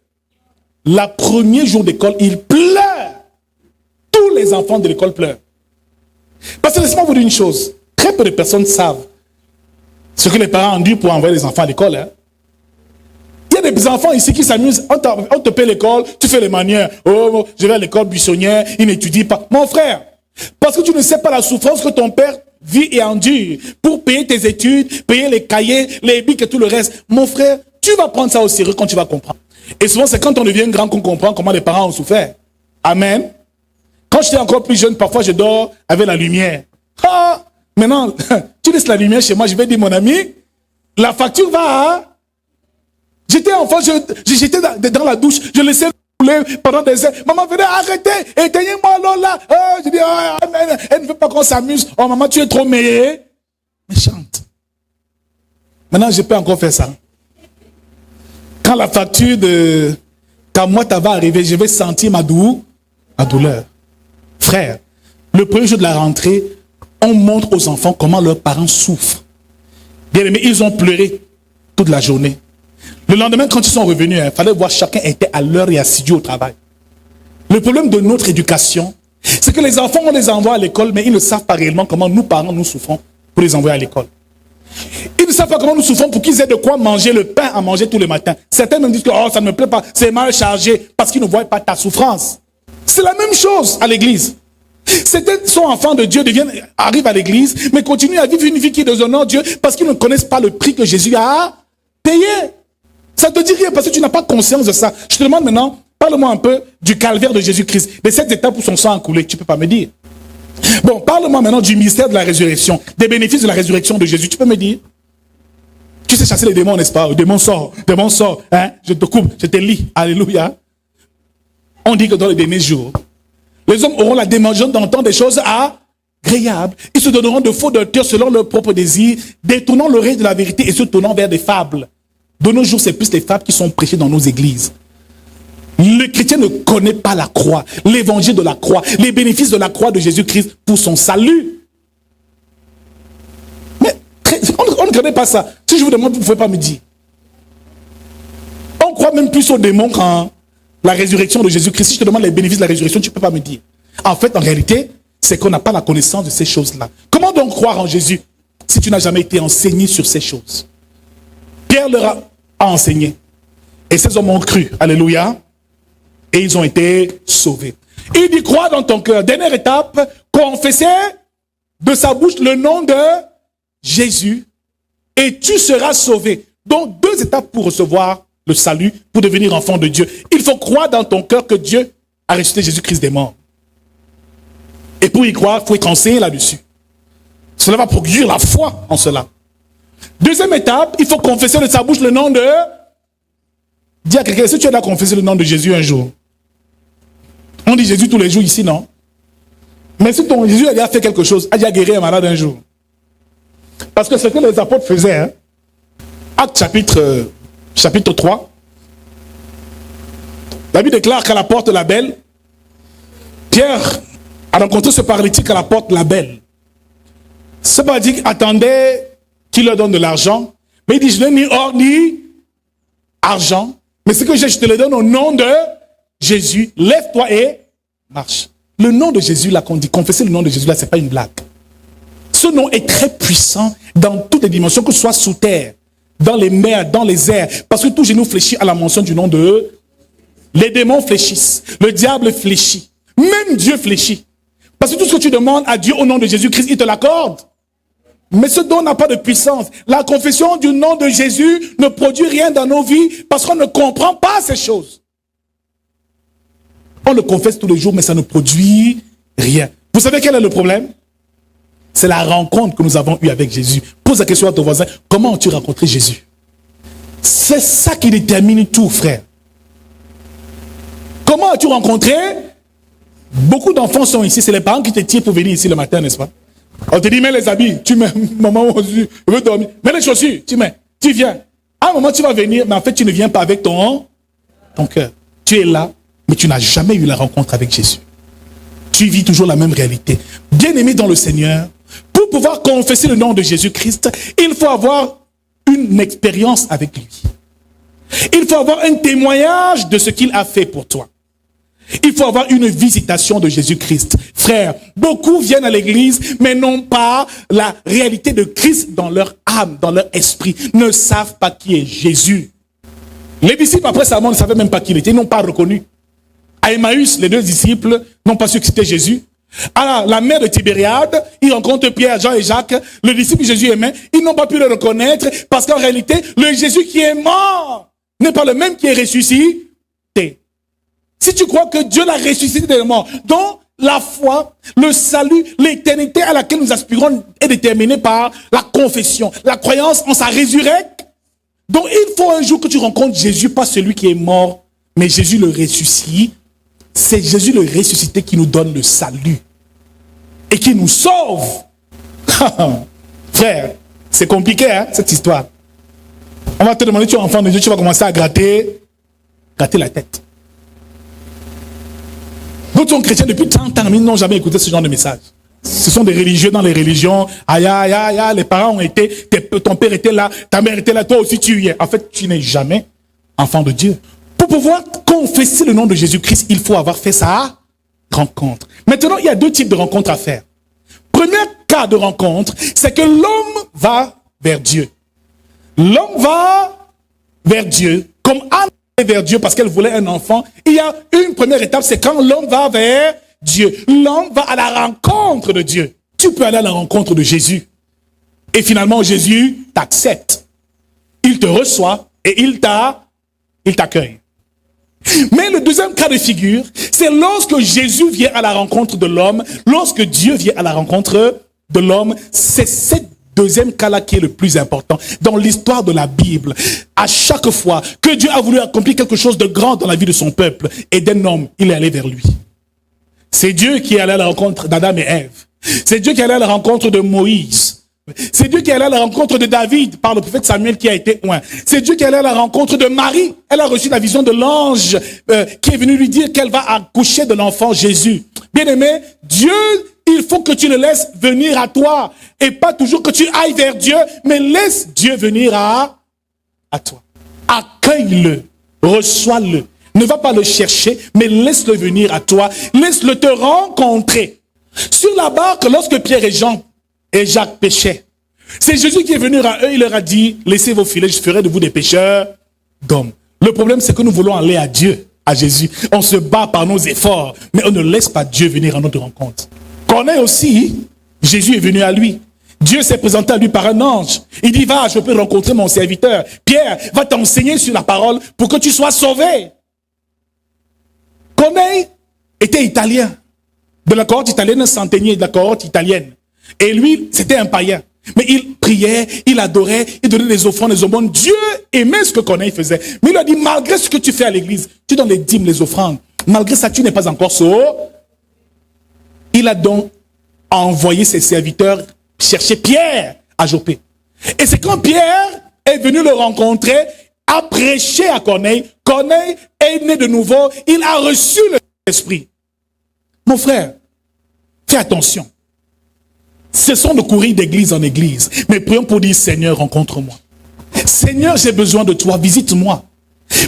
A: Le premier jour d'école, ils pleurent. Tous les enfants de l'école pleurent. Parce que laissez-moi vous dire une chose. Très peu de personnes savent ce que les parents endurent pour envoyer les enfants à l'école. Hein. Il y a des enfants ici qui s'amusent. On te paie l'école, tu fais les manières. Oh, je vais à l'école buissonnière, il n'étudie pas. Mon frère, parce que tu ne sais pas la souffrance que ton père vit et endure pour payer tes études, payer les cahiers, les bics et tout le reste. Mon frère, tu vas prendre ça au sérieux quand tu vas comprendre. Et souvent, c'est quand on devient grand qu'on comprend comment les parents ont souffert. Amen. Quand j'étais encore plus jeune, parfois je dors avec la lumière. Ah, maintenant, tu laisses la lumière chez moi, je vais dire, mon ami, la facture va. Hein? J'étais enfant, j'étais dans la douche, je laissais couler pendant des heures. Maman venait, arrêter, éteignez-moi là. Je dis, elle ne veut pas qu'on s'amuse. Oh maman, tu es trop méchante. Maintenant, je peux encore faire ça. Quand la facture de Kamwata va arriver, je vais sentir ma douleur. Frère, le premier jour de la rentrée, on montre aux enfants comment leurs parents souffrent. Bien aimé, ils ont pleuré toute la journée. Le lendemain, quand ils sont revenus, il fallait voir chacun était à l'heure et assidu au travail. Le problème de notre éducation, c'est que les enfants, on les envoie à l'école, mais ils ne savent pas réellement comment nous, parents, nous souffrons pour les envoyer à l'école. Ils ne savent pas comment nous souffrons pour qu'ils aient de quoi manger le pain à manger tous les matins. Certains me disent que oh, ça ne me plaît pas, c'est mal chargé, parce qu'ils ne voient pas ta souffrance. C'est la même chose à l'église. Certains sont enfants de Dieu, arrivent à l'église, mais continuent à vivre une vie qui déshonore Dieu parce qu'ils ne connaissent pas le prix que Jésus a payé. Ça ne te dit rien parce que tu n'as pas conscience de ça. Je te demande maintenant, parle-moi un peu du calvaire de Jésus-Christ, des 7 étapes où son sang a coulé. Tu ne peux pas me dire. Bon, parle-moi maintenant du mystère de la résurrection, des bénéfices de la résurrection de Jésus. Tu peux me dire? Tu sais chasser les démons, n'est-ce pas? Le démon sort. Hein? Je te coupe, je te lis. Alléluia. On dit que dans les derniers jours, les hommes auront la démangeance d'entendre des choses agréables. Ils se donneront de faux docteurs selon leurs propres désirs, détournant l'oreille de la vérité et se tournant vers des fables. De nos jours, c'est plus les fables qui sont prêchées dans nos églises. Le chrétien ne connaît pas la croix, l'évangile de la croix, les bénéfices de la croix de Jésus-Christ pour son salut. Mais on ne connaît pas ça. Si je vous demande, vous ne pouvez pas me dire. On croit même plus aux démons qu'en la résurrection de Jésus-Christ. Si je te demande les bénéfices de la résurrection, tu ne peux pas me dire. En fait, en réalité, c'est qu'on n'a pas la connaissance de ces choses-là. Comment donc croire en Jésus si tu n'as jamais été enseigné sur ces choses? Pierre leur a enseigné. Et ces hommes ont cru. Alléluia. Et ils ont été sauvés. Il dit, crois dans ton cœur. Dernière étape, confesser de sa bouche le nom de Jésus et tu seras sauvé. Donc, 2 étapes pour recevoir le salut, pour devenir enfant de Dieu. Il faut croire dans ton cœur que Dieu a ressuscité Jésus-Christ des morts. Et pour y croire, il faut être enseigné là-dessus. Cela va produire la foi en cela. 2e étape, il faut confesser de sa bouche le nom de Dis à quelqu'un, est-ce que tu as confessé le nom de Jésus un jour? On dit Jésus tous les jours ici, non? Mais si ton Jésus a déjà fait quelque chose, a déjà guéri un malade un jour. Parce que ce que les apôtres faisaient, hein, Acte chapitre 3, la Bible déclare qu'à la porte de la Belle, Pierre a rencontré ce paralytique à la porte de la Belle. Ce paralytique attendait qu'il leur donne de l'argent, mais il dit, je n'ai ni or ni argent, mais ce que j'ai, je te le donne au nom de Jésus. Lève-toi et marche. Le nom de Jésus, là, qu'on dit, confesser le nom de Jésus, là, c'est pas une blague. Ce nom est très puissant dans toutes les dimensions, que ce soit sous terre, dans les mers, dans les airs, parce que tout genou fléchit à la mention du nom de eux. Les démons fléchissent, le diable fléchit, même Dieu fléchit. Parce que tout ce que tu demandes à Dieu au nom de Jésus-Christ, il te l'accorde. Mais ce don n'a pas de puissance. La confession du nom de Jésus ne produit rien dans nos vies parce qu'on ne comprend pas ces choses. On le confesse tous les jours, mais ça ne produit rien. Vous savez quel est le problème? C'est la rencontre que nous avons eue avec Jésus. Pose la question à ton voisin, comment as-tu rencontré Jésus? C'est ça qui détermine tout, frère. Comment as-tu rencontré? Beaucoup d'enfants sont ici, c'est les parents qui te tirent pour venir ici le matin, n'est-ce pas? On te dit, mets les habits, tu mets, maman, je veux dormir. Mets les chaussures, tu mets, tu viens. À un moment, tu vas venir, mais en fait, tu ne viens pas avec ton cœur. Tu es là, mais tu n'as jamais eu la rencontre avec Jésus. Tu vis toujours la même réalité. Bien-aimé dans le Seigneur, pour pouvoir confesser le nom de Jésus-Christ, il faut avoir une expérience avec lui. Il faut avoir un témoignage de ce qu'il a fait pour toi. Il faut avoir une visitation de Jésus-Christ. Frère, beaucoup viennent à l'église, mais n'ont pas la réalité de Christ dans leur âme, dans leur esprit. Ne savent pas qui est Jésus. Les disciples, après sa mort, ne savaient même pas qui il était. Ils n'ont pas reconnu. À Emmaüs, les deux disciples n'ont pas su que c'était Jésus. À la mer de Tibériade, ils rencontrent Pierre, Jean et Jacques. Le disciple Jésus aimait. Ils n'ont pas pu le reconnaître parce qu'en réalité, le Jésus qui est mort n'est pas le même qui est ressuscité. Si tu crois que Dieu l'a ressuscité des morts, donc la foi, le salut, l'éternité à laquelle nous aspirons est déterminée par la confession, la croyance en sa résurrection. Donc il faut un jour que tu rencontres Jésus, pas celui qui est mort, mais Jésus le ressuscité. C'est Jésus le ressuscité qui nous donne le salut et qui nous sauve. Frère, c'est compliqué, hein, cette histoire. On va te demander, tu es enfant de Dieu, tu vas commencer à gratter la tête. D'autres sont chrétiens depuis 30 ans, mais ils n'ont jamais écouté ce genre de message. Ce sont des religieux dans les religions. Aïe, aïe, aïe, aïe, les parents ont été, ton père était là, ta mère était là, toi aussi tu y es. En fait, tu n'es jamais enfant de Dieu. Pour pouvoir confesser le nom de Jésus-Christ, il faut avoir fait sa rencontre. Maintenant, il y a deux types de rencontres à faire. Premier cas de rencontre, c'est que l'homme va vers Dieu. L'homme va vers Dieu, comme Anne vers Dieu parce qu'elle voulait un enfant. Il y a une première étape, c'est quand l'homme va vers Dieu. L'homme va à la rencontre de Dieu. Tu peux aller à la rencontre de Jésus. Et finalement, Jésus t'accepte. Il te reçoit et il t'accueille. Mais le deuxième cas de figure, c'est lorsque Jésus vient à la rencontre de l'homme, lorsque Dieu vient à la rencontre de l'homme, c'est cette deuxième cas-là qui est le plus important. Dans l'histoire de la Bible, à chaque fois que Dieu a voulu accomplir quelque chose de grand dans la vie de son peuple et d'un homme, il est allé vers lui. C'est Dieu qui est allé à la rencontre d'Adam et Ève. C'est Dieu qui est allé à la rencontre de Moïse. C'est Dieu qui est allé à la rencontre de David par le prophète Samuel qui a été oint. C'est Dieu qui est allé à la rencontre de Marie. Elle a reçu la vision de l'ange qui est venu lui dire qu'elle va accoucher de l'enfant Jésus. Bien-aimé, Dieu, il faut que tu le laisses venir à toi. Et pas toujours que tu ailles vers Dieu, mais laisse Dieu venir à toi. Accueille-le, reçois-le. Ne va pas le chercher, mais laisse-le venir à toi. Laisse-le te rencontrer. Sur la barque, lorsque Pierre et Jean et Jacques pêchaient, c'est Jésus qui est venu à eux, il leur a dit, laissez vos filets, je ferai de vous des pêcheurs d'hommes. Le problème, c'est que nous voulons aller à Dieu, à Jésus. On se bat par nos efforts, mais on ne laisse pas Dieu venir à notre rencontre. Corneille aussi, Jésus est venu à lui. Dieu s'est présenté à lui par un ange. Il dit, va, je peux rencontrer mon serviteur. Pierre va t'enseigner sur la parole pour que tu sois sauvé. Corneille était italien, de la cohorte italienne, un centenier de la cohorte italienne. Et lui, c'était un païen. Mais il priait, il adorait, il donnait des offrandes, des aumônes. Dieu aimait ce que Corneille faisait. Mais il a dit, malgré ce que tu fais à l'église, tu donnes les dîmes, les offrandes. Malgré ça, tu n'es pas encore sauvé. Il a donc envoyé ses serviteurs chercher Pierre à Joppé. Et c'est quand Pierre est venu le rencontrer, a prêché à Corneille. Corneille est né de nouveau. Il a reçu l'Esprit. Mon frère, fais attention. Cessons de courir d'église en église. Mais prions pour dire, Seigneur, rencontre-moi. Seigneur, j'ai besoin de toi, visite-moi.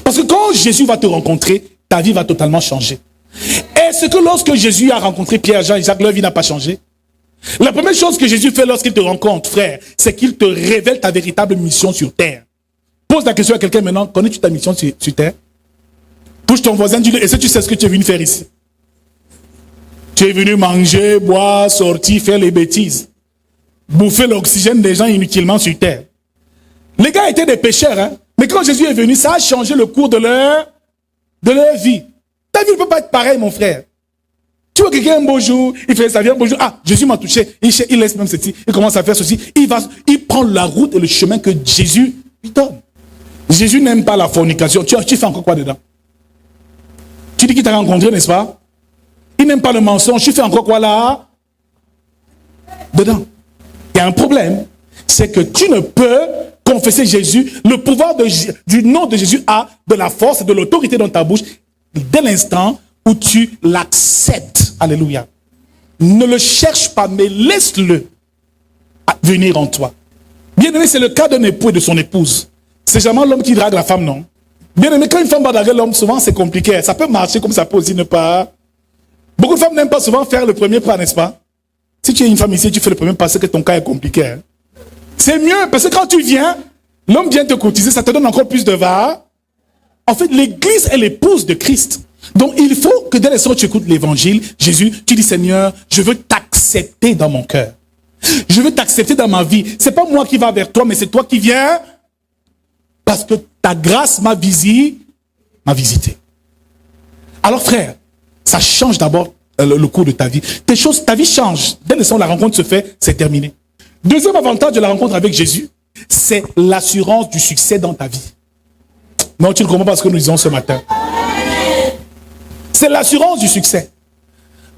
A: Parce que quand Jésus va te rencontrer, ta vie va totalement changer. Est-ce que lorsque Jésus a rencontré Pierre, Jean et Jacques, leur vie n'a pas changé? La première chose que Jésus fait lorsqu'il te rencontre, frère, c'est qu'il te révèle ta véritable mission sur terre. Pose la question à quelqu'un maintenant, connais-tu ta mission sur terre? Touche ton voisin, dis-lui, est-ce que tu sais ce que tu es venu faire ici? Tu es venu manger, boire, sortir, faire les bêtises. Bouffer l'oxygène des gens inutilement sur terre. Les gars étaient des pécheurs, hein? Mais quand Jésus est venu, ça a changé le cours de leur vie. Ta vie ne peut pas être pareille, mon frère. Tu vois quelqu'un un beau jour, il fait ça, vient un beau jour. Ah, Jésus m'a touché. Il laisse même ceci. Il commence à faire ceci. Il prend la route et le chemin que Jésus lui donne. Jésus n'aime pas la fornication. Tu fais encore quoi dedans? Tu dis qu'il t'a rencontré, n'est-ce pas? Il n'aime pas le mensonge. Tu fais encore quoi là? Dedans. Il y a un problème. C'est que tu ne peux confesser Jésus. Le pouvoir du nom de Jésus a de la force et de l'autorité dans ta bouche dès l'instant où tu l'acceptes. Alléluia. Ne le cherche pas, mais laisse-le venir en toi. Bien aimé, c'est le cas d'un époux et de son épouse. C'est jamais l'homme qui drague la femme, non? Bien aimé, quand une femme va draguer l'homme, souvent c'est compliqué. Ça peut marcher comme ça peut aussi ne pas. Beaucoup de femmes n'aiment pas souvent faire le premier pas, n'est-ce pas? Si tu es une femme ici, tu fais le premier pas, c'est que ton cas est compliqué. Hein? C'est mieux, parce que quand tu viens, l'homme vient te courtiser, ça te donne encore plus de va. En fait, l'église est l'épouse de Christ. Donc, il faut que dès l'instant où tu écoutes l'évangile, Jésus, tu dis, Seigneur, je veux t'accepter dans mon cœur. Je veux t'accepter dans ma vie. C'est pas moi qui va vers toi, mais c'est toi qui viens. Parce que ta grâce m'a visité. Alors, frère, ça change d'abord le cours de ta vie. Ta vie change. Dès l'instant où la rencontre se fait, c'est terminé. Deuxième avantage de la rencontre avec Jésus, c'est l'assurance du succès dans ta vie. Non, tu ne comprends pas ce que nous disons ce matin. C'est l'assurance du succès.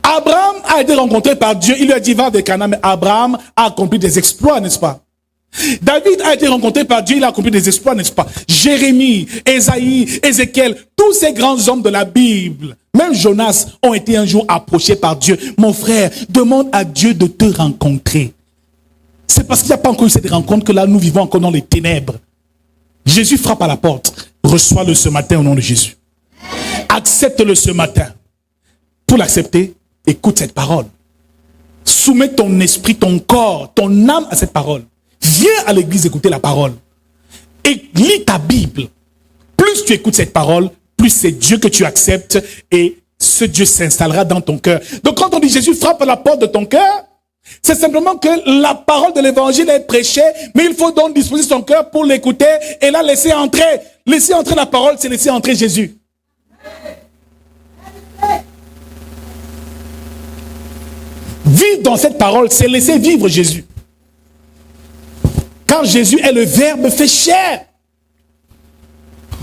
A: Abraham a été rencontré par Dieu. Il lui a dit, va avec Canaan, mais Abraham a accompli des exploits, n'est-ce pas? David a été rencontré par Dieu, il a accompli des exploits, n'est-ce pas? Jérémie, Ésaïe, Ézéchiel, tous ces grands hommes de la Bible, même Jonas, ont été un jour approchés par Dieu. Mon frère, demande à Dieu de te rencontrer. C'est parce qu'il n'y a pas encore eu cette rencontre que là, nous vivons encore dans les ténèbres. Jésus frappe à la porte. Reçois-le ce matin au nom de Jésus. Accepte-le ce matin. Pour l'accepter, écoute cette parole. Soumets ton esprit, ton corps, ton âme à cette parole. Viens à l'église écouter la parole. Et lis ta Bible. Plus tu écoutes cette parole, plus c'est Dieu que tu acceptes et ce Dieu s'installera dans ton cœur. Donc quand on dit Jésus frappe à la porte de ton cœur, c'est simplement que la parole de l'évangile est prêchée, mais il faut donc disposer son cœur pour l'écouter et la laisser entrer. Laisser entrer la parole, c'est laisser entrer Jésus. Vivre dans cette parole, c'est laisser vivre Jésus. Quand Jésus est le Verbe fait chair.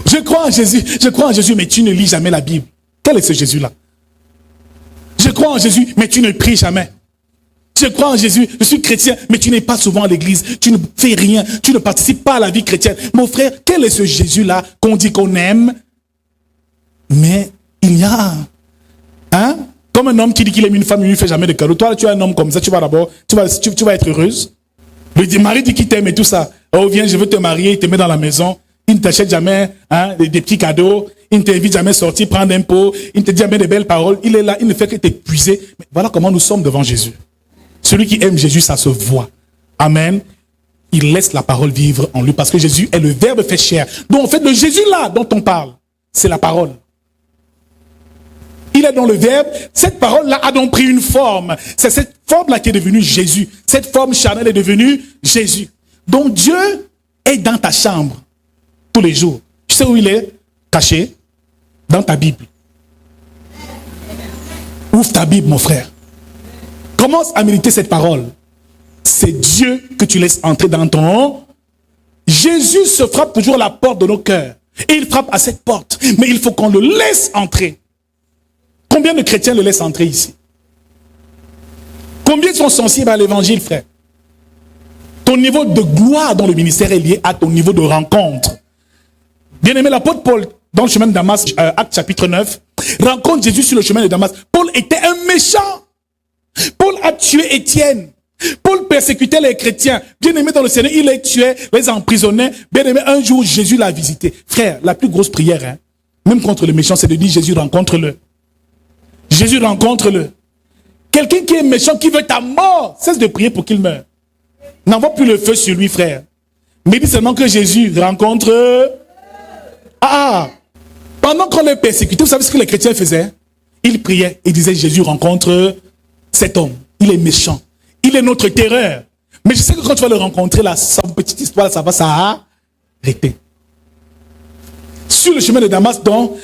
A: Je crois en Jésus, mais tu ne lis jamais la Bible. Quel est ce Jésus-là? Je crois en Jésus, mais tu ne pries jamais. Je crois en Jésus, je suis chrétien, mais tu n'es pas souvent à l'église, tu ne fais rien, tu ne participes pas à la vie chrétienne. Mon frère, quel est ce Jésus-là qu'on dit qu'on aime, mais il y a, hein? Comme un homme qui dit qu'il aime une femme, il ne lui fait jamais de cadeau. Toi, tu es un homme comme ça, tu vas être heureuse. Le mari dit qu'il t'aime et tout ça. Oh, viens, je veux te marier, il te met dans la maison. Il ne t'achète jamais des petits cadeaux. Il ne t'invite jamais à sortir, prendre un pot. Il ne te dit jamais de belles paroles. Il est là, il ne fait que t'épuiser. Mais voilà comment nous sommes devant Jésus. Celui qui aime Jésus, ça se voit. Amen. Il laisse la parole vivre en lui parce que Jésus est le Verbe fait chair. Donc en fait, le Jésus-là dont on parle, c'est la parole. Il est dans le Verbe. Cette parole-là a donc pris une forme. C'est cette forme-là qui est devenue Jésus. Cette forme charnelle est devenue Jésus. Donc Dieu est dans ta chambre tous les jours. Tu sais où il est? Caché dans ta Bible. Ouvre ta Bible, mon frère. Commence à méditer cette parole. c'est Dieu que tu laisses entrer dans ton... Jésus se frappe toujours à la porte de nos cœurs. Et il frappe à cette porte. Mais il faut qu'on le laisse entrer. Combien de chrétiens le laissent entrer ici? Combien sont sensibles à l'évangile, frère? Ton niveau de gloire dans le ministère est lié à ton niveau de rencontre. Bien-aimé, l'apôtre Paul, dans le chemin de Damas, Actes chapitre 9, rencontre Jésus sur le chemin de Damas. Paul était un méchant. Paul a tué Étienne. Paul persécutait les chrétiens. Bien-aimé dans le Seigneur, il les tuait, les emprisonnait. Bien-aimé, un jour, Jésus l'a visité. Frère, la plus grosse prière, même contre le méchant, c'est de dire Jésus, rencontre-le. Jésus, rencontre-le. Quelqu'un qui est méchant, qui veut ta mort, cesse de prier pour qu'il meure. N'envoie plus le feu sur lui, frère. Mais dis seulement que Jésus rencontre... Pendant qu'on les persécutait, vous savez ce que les chrétiens faisaient? Ils priaient et disaient, Jésus rencontre cet homme. Il est méchant. Il est notre terreur. Mais je sais que quand tu vas le rencontrer, là, sa petite histoire, ça va s'arrêter. Sur le chemin de Damas, donc,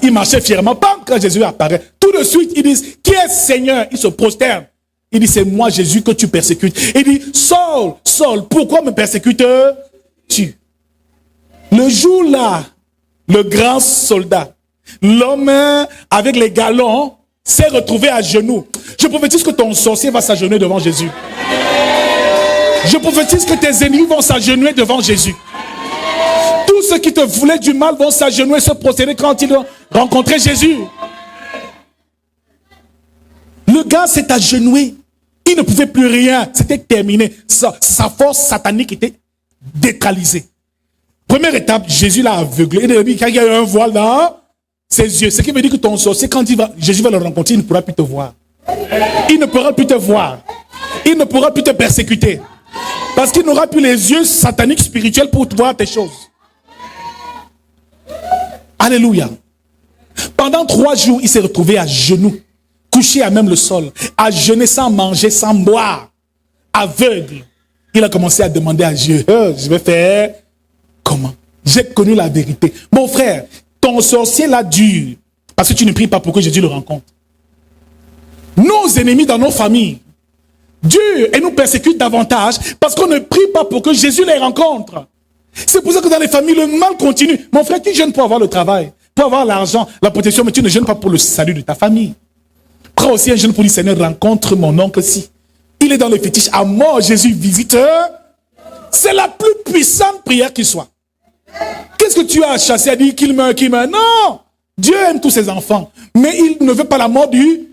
A: il marchait fièrement. Bam, quand Jésus apparaît, tout de suite, ils disent, qui est Seigneur? Il se prosterne. Il dit, c'est moi, Jésus, que tu persécutes. Il dit, Saul, Saul, pourquoi me persécutes-tu? Le jour-là, le grand soldat, l'homme avec les galons, s'est retrouvé à genoux. Je prophétise que ton sorcier va s'agenouiller devant Jésus. Je prophétise que tes ennemis vont s'agenouiller devant Jésus. Tous ceux qui te voulaient du mal vont s'agenouiller, se prosterner quand ils vont rencontrer Jésus. Le gars s'est agenouillé. Il ne pouvait plus rien. C'était terminé. Sa force satanique était décalisée. Première étape, Jésus l'a aveuglé. Il y a eu un voile dans ses yeux. Ce qui veut dire que ton sorcier, quand Jésus va le rencontrer, il ne pourra plus te voir. Il ne pourra plus te voir. Il ne pourra plus te persécuter. Parce qu'il n'aura plus les yeux sataniques spirituels pour voir tes choses. Alléluia. Pendant 3 jours, il s'est retrouvé à genoux, couché à même le sol, à jeûner sans manger, sans boire, aveugle. Il a commencé à demander à Dieu, je vais faire comment? J'ai connu la vérité. Mon frère, ton sorcier là dure, parce que tu ne pries pas pour que Jésus le rencontre. Nos ennemis dans nos familles durent et nous persécutent davantage parce qu'on ne prie pas pour que Jésus les rencontre. C'est pour ça que dans les familles, le mal continue. Mon frère, tu jeûnes pour avoir le travail, pour avoir l'argent, la protection, mais tu ne jeûnes pas pour le salut de ta famille. Prends aussi un jeûne pour dire, Seigneur, rencontre mon oncle si. Il est dans le fétiche à mort, Jésus visite. C'est la plus puissante prière qui soit. Qu'est-ce que tu as chassé à dire qu'il meurt? Non! Dieu aime tous ses enfants, mais il ne veut pas la mort du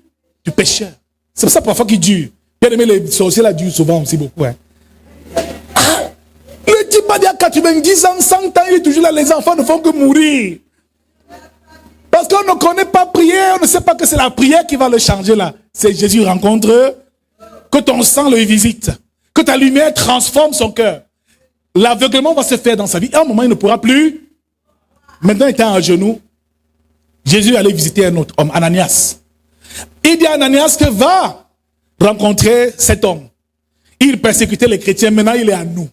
A: pécheur. C'est pour ça parfois qu'il dure. Bien aimé, les sorciers là durent souvent aussi beaucoup. Le type a dit à 90 ans, 100 ans, il est toujours là, les enfants ne font que mourir. Parce qu'on ne connaît pas prier, on ne sait pas que c'est la prière qui va le changer là. C'est Jésus rencontre, que ton sang le visite, que ta lumière transforme son cœur. L'aveuglement va se faire dans sa vie. À un moment, il ne pourra plus. Maintenant, étant à genoux, Jésus allait visiter un autre homme, Ananias. Il dit à Ananias que va rencontrer cet homme. Il persécutait les chrétiens, maintenant il est à nous.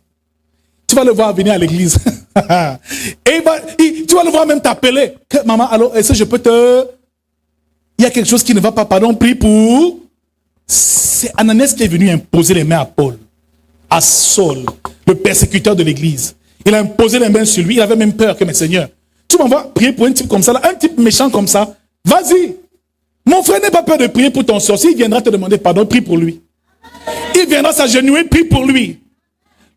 A: Tu vas le voir venir à l'église. Et tu vas le voir même t'appeler. Maman, alors, est-ce que je peux te... Il y a quelque chose qui ne va pas, pardon, prie pour... C'est Ananias qui est venu imposer les mains à Paul, à Saul, le persécuteur de l'église. Il a imposé les mains sur lui, il avait même peur que, mais Seigneur, tu m'envoies prier pour un type comme ça, là, un type méchant comme ça, vas-y. Mon frère n'a pas peur de prier pour ton sorcier, il viendra te demander pardon, prie pour lui. Il viendra s'agenouiller, prie pour lui.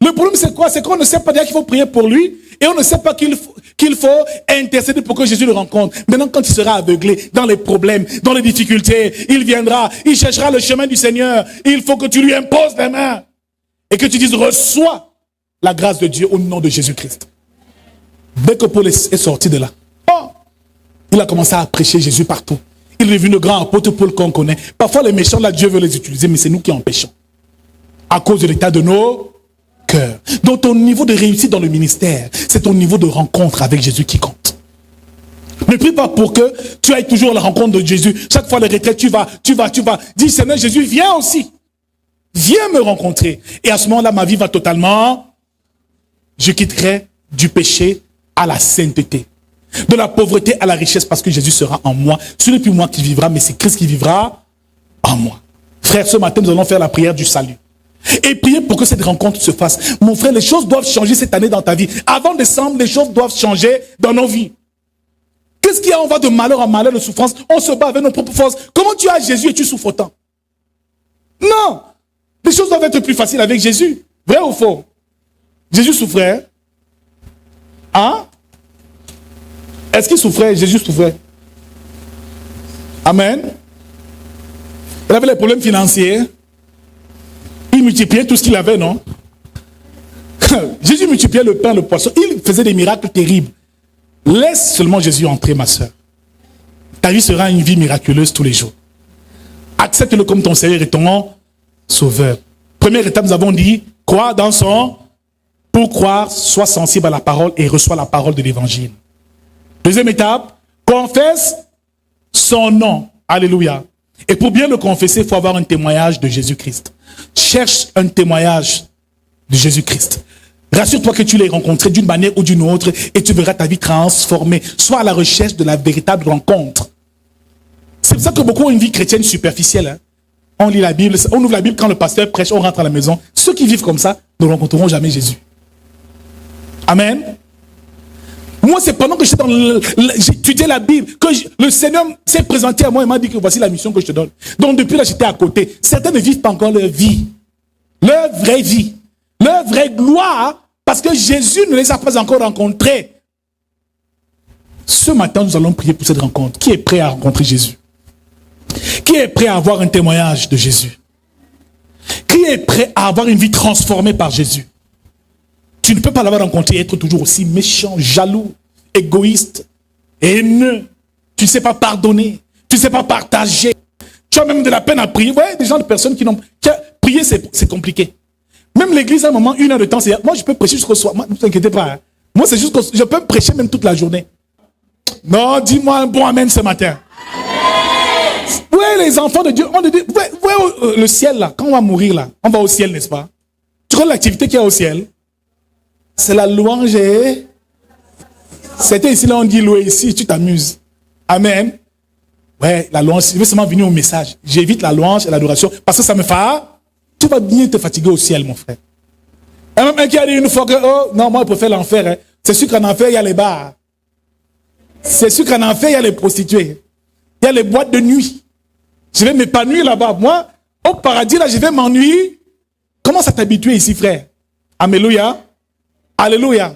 A: Le problème c'est quoi? C'est qu'on ne sait pas dire qu'il faut prier pour lui et on ne sait pas qu'il faut intercéder pour que Jésus le rencontre. Maintenant, quand il sera aveuglé dans les problèmes, dans les difficultés, il viendra, il cherchera le chemin du Seigneur. Il faut que tu lui imposes les mains et que tu dises, reçois la grâce de Dieu au nom de Jésus-Christ. Dès que Paul est sorti de là, il a commencé à prêcher Jésus partout. Il est devenu le grand apôtre Paul qu'on connaît. Parfois les méchants, là, Dieu veut les utiliser, mais c'est nous qui empêchons. À cause de l'état de nos cœur. Donc ton niveau de réussite dans le ministère, c'est ton niveau de rencontre avec Jésus qui compte. Ne prie pas pour que tu ailles toujours à la rencontre de Jésus. Chaque fois les retraites, tu vas. Dis Seigneur Jésus, viens aussi. Viens me rencontrer. Et à ce moment-là, ma vie va totalement... Je quitterai du péché à la sainteté. De la pauvreté à la richesse parce que Jésus sera en moi. Ce n'est plus moi qui vivra, mais c'est Christ qui vivra en moi. Frères, ce matin, nous allons faire la prière du salut. Et prier pour que cette rencontre se fasse. Mon frère, les choses doivent changer cette année dans ta vie. Avant décembre, les choses doivent changer dans nos vies. Qu'est-ce qu'il y a? On va de malheur en malheur, de souffrance. On se bat avec nos propres forces. Comment tu as Jésus et tu souffres autant? Non. Les choses doivent être plus faciles avec Jésus. Vrai ou faux? Jésus souffrait. Hein? Est-ce qu'il souffrait? Jésus souffrait. Amen. Il avait les problèmes financiers. Il multipliait tout ce qu'il avait, non? Jésus multipliait le pain, le poisson. Il faisait des miracles terribles. Laisse seulement Jésus entrer, ma soeur. Ta vie sera une vie miraculeuse tous les jours. Accepte-le comme ton Seigneur et ton Sauveur. Première étape, nous avons dit, crois dans son... Pour croire, sois sensible à la parole et reçois la parole de l'évangile. Deuxième étape, confesse son nom. Alléluia. Et pour bien le confesser, il faut avoir un témoignage de Jésus-Christ. Cherche un témoignage de Jésus-Christ. Rassure-toi que tu l'as rencontré d'une manière ou d'une autre et tu verras ta vie transformée. Sois à la recherche de la véritable rencontre. C'est pour ça que beaucoup ont une vie chrétienne superficielle. Hein. On lit la Bible, on ouvre la Bible quand le pasteur prêche, on rentre à la maison. Ceux qui vivent comme ça ne rencontreront jamais Jésus. Amen. Moi, c'est pendant que j'étudiais la Bible que le Seigneur s'est présenté à moi et m'a dit que voici la mission que je te donne. Donc depuis là, j'étais à côté. Certains ne vivent pas encore leur vie. Leur vraie vie. Leur vraie gloire. Parce que Jésus ne les a pas encore rencontrés. Ce matin, nous allons prier pour cette rencontre. Qui est prêt à rencontrer Jésus? Qui est prêt à avoir un témoignage de Jésus? Qui est prêt à avoir une vie transformée par Jésus? Tu ne peux pas l'avoir rencontré et être toujours aussi méchant, jaloux, égoïste, haineux. Tu ne sais pas pardonner. Tu ne sais pas partager. Tu as même de la peine à prier. Vous voyez, des gens, de personnes qui n'ont... Prier, c'est compliqué. Même l'église, à un moment, 1 heure de temps, c'est... Moi, je peux prêcher jusqu'au soir. Moi, ne vous inquiétez pas. Hein. Moi, c'est juste que je peux prêcher même toute la journée. Non, dis-moi un bon amen ce matin. Oui, les enfants de Dieu, on dit, ouais, le ciel là, quand on va mourir là, on va au ciel, n'est-ce pas? Tu connais l'activité qu'il y a au ciel? C'est la louange et... C'était ici, là, on dit louer ici, tu t'amuses. Amen. Ouais, la louange, je veux seulement venir au message. J'évite la louange et l'adoration parce que ça me fait... Tu vas bien te fatiguer au ciel, mon frère. Et même un qui a dit une fois que, oh, non, moi, je préfère l'enfer. Hein. C'est sûr qu'en enfer, il y a les bars. C'est sûr qu'en enfer, il y a les prostituées. Il y a les boîtes de nuit. Je vais m'épanouir là-bas. Moi, au paradis, là, je vais m'ennuyer. Commence à t'habituer ici, frère. Alléluia. Alléluia.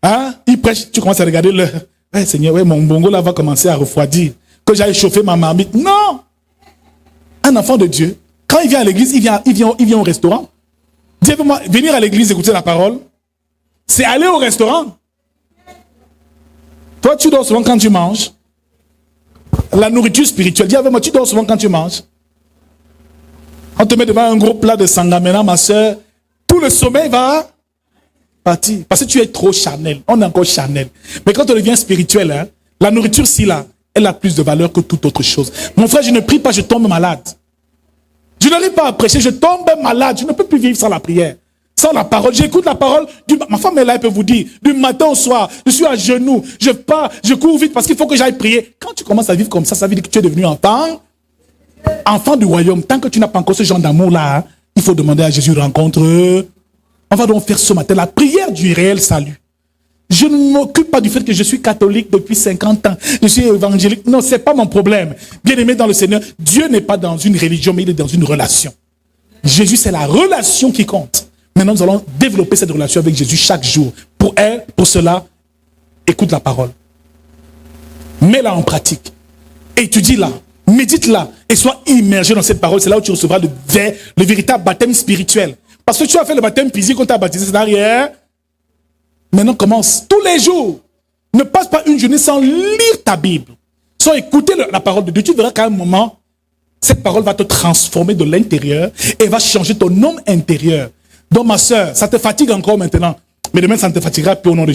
A: Hein? Il prêche, tu commences à regarder le... Ouais, Seigneur, ouais, mon bongo là va commencer à refroidir. Que j'aille chauffer ma marmite. Non! Un enfant de Dieu, quand il vient à l'église, il vient au restaurant. Dis-moi, venir à l'église écouter la parole, c'est aller au restaurant. Toi, tu dors souvent quand tu manges. La nourriture spirituelle. Dis avec moi, tu dors souvent quand tu manges. On te met devant un gros plat de sangamena, ma soeur. Tout le sommeil va partir. Parce que tu es trop charnel. On est encore charnel. Mais quand on devient spirituel, hein, la nourriture, si là, elle a plus de valeur que toute autre chose. Mon frère, je ne prie pas, je tombe malade. Je n'arrive pas à prêcher, je tombe malade. Je ne peux plus vivre sans la prière. Sans la parole. J'écoute la parole. Ma femme est là, elle peut vous dire. Du matin au soir, je suis à genoux. Je pars, je cours vite parce qu'il faut que j'aille prier. Quand tu commences à vivre comme ça veut dire que tu es devenu enfant du royaume. Tant que tu n'as pas encore ce genre d'amour-là, hein, il faut demander à Jésus de rencontre. On va donc faire ce matin la prière du réel salut. Je ne m'occupe pas du fait que je suis catholique depuis 50 ans. Je suis évangélique. Non, c'est pas mon problème. Bien-aimé dans le Seigneur, Dieu n'est pas dans une religion, mais il est dans une relation. Jésus, c'est la relation qui compte. Maintenant, nous allons développer cette relation avec Jésus chaque jour. Pour cela, écoute la parole. Mets-la en pratique. Étudie-la. Médite-la. Et sois immergé dans cette parole. C'est là où tu recevras le véritable baptême spirituel. Parce que tu as fait le baptême physique, on t'a baptisé, c'est derrière. Maintenant, commence tous les jours. Ne passe pas une journée sans lire ta Bible. Sans écouter la parole de Dieu. Tu verras qu'à un moment, cette parole va te transformer de l'intérieur et va changer ton homme intérieur. Donc, ma soeur, ça te fatigue encore maintenant. Mais demain, ça ne te fatiguera plus au nom de Jésus.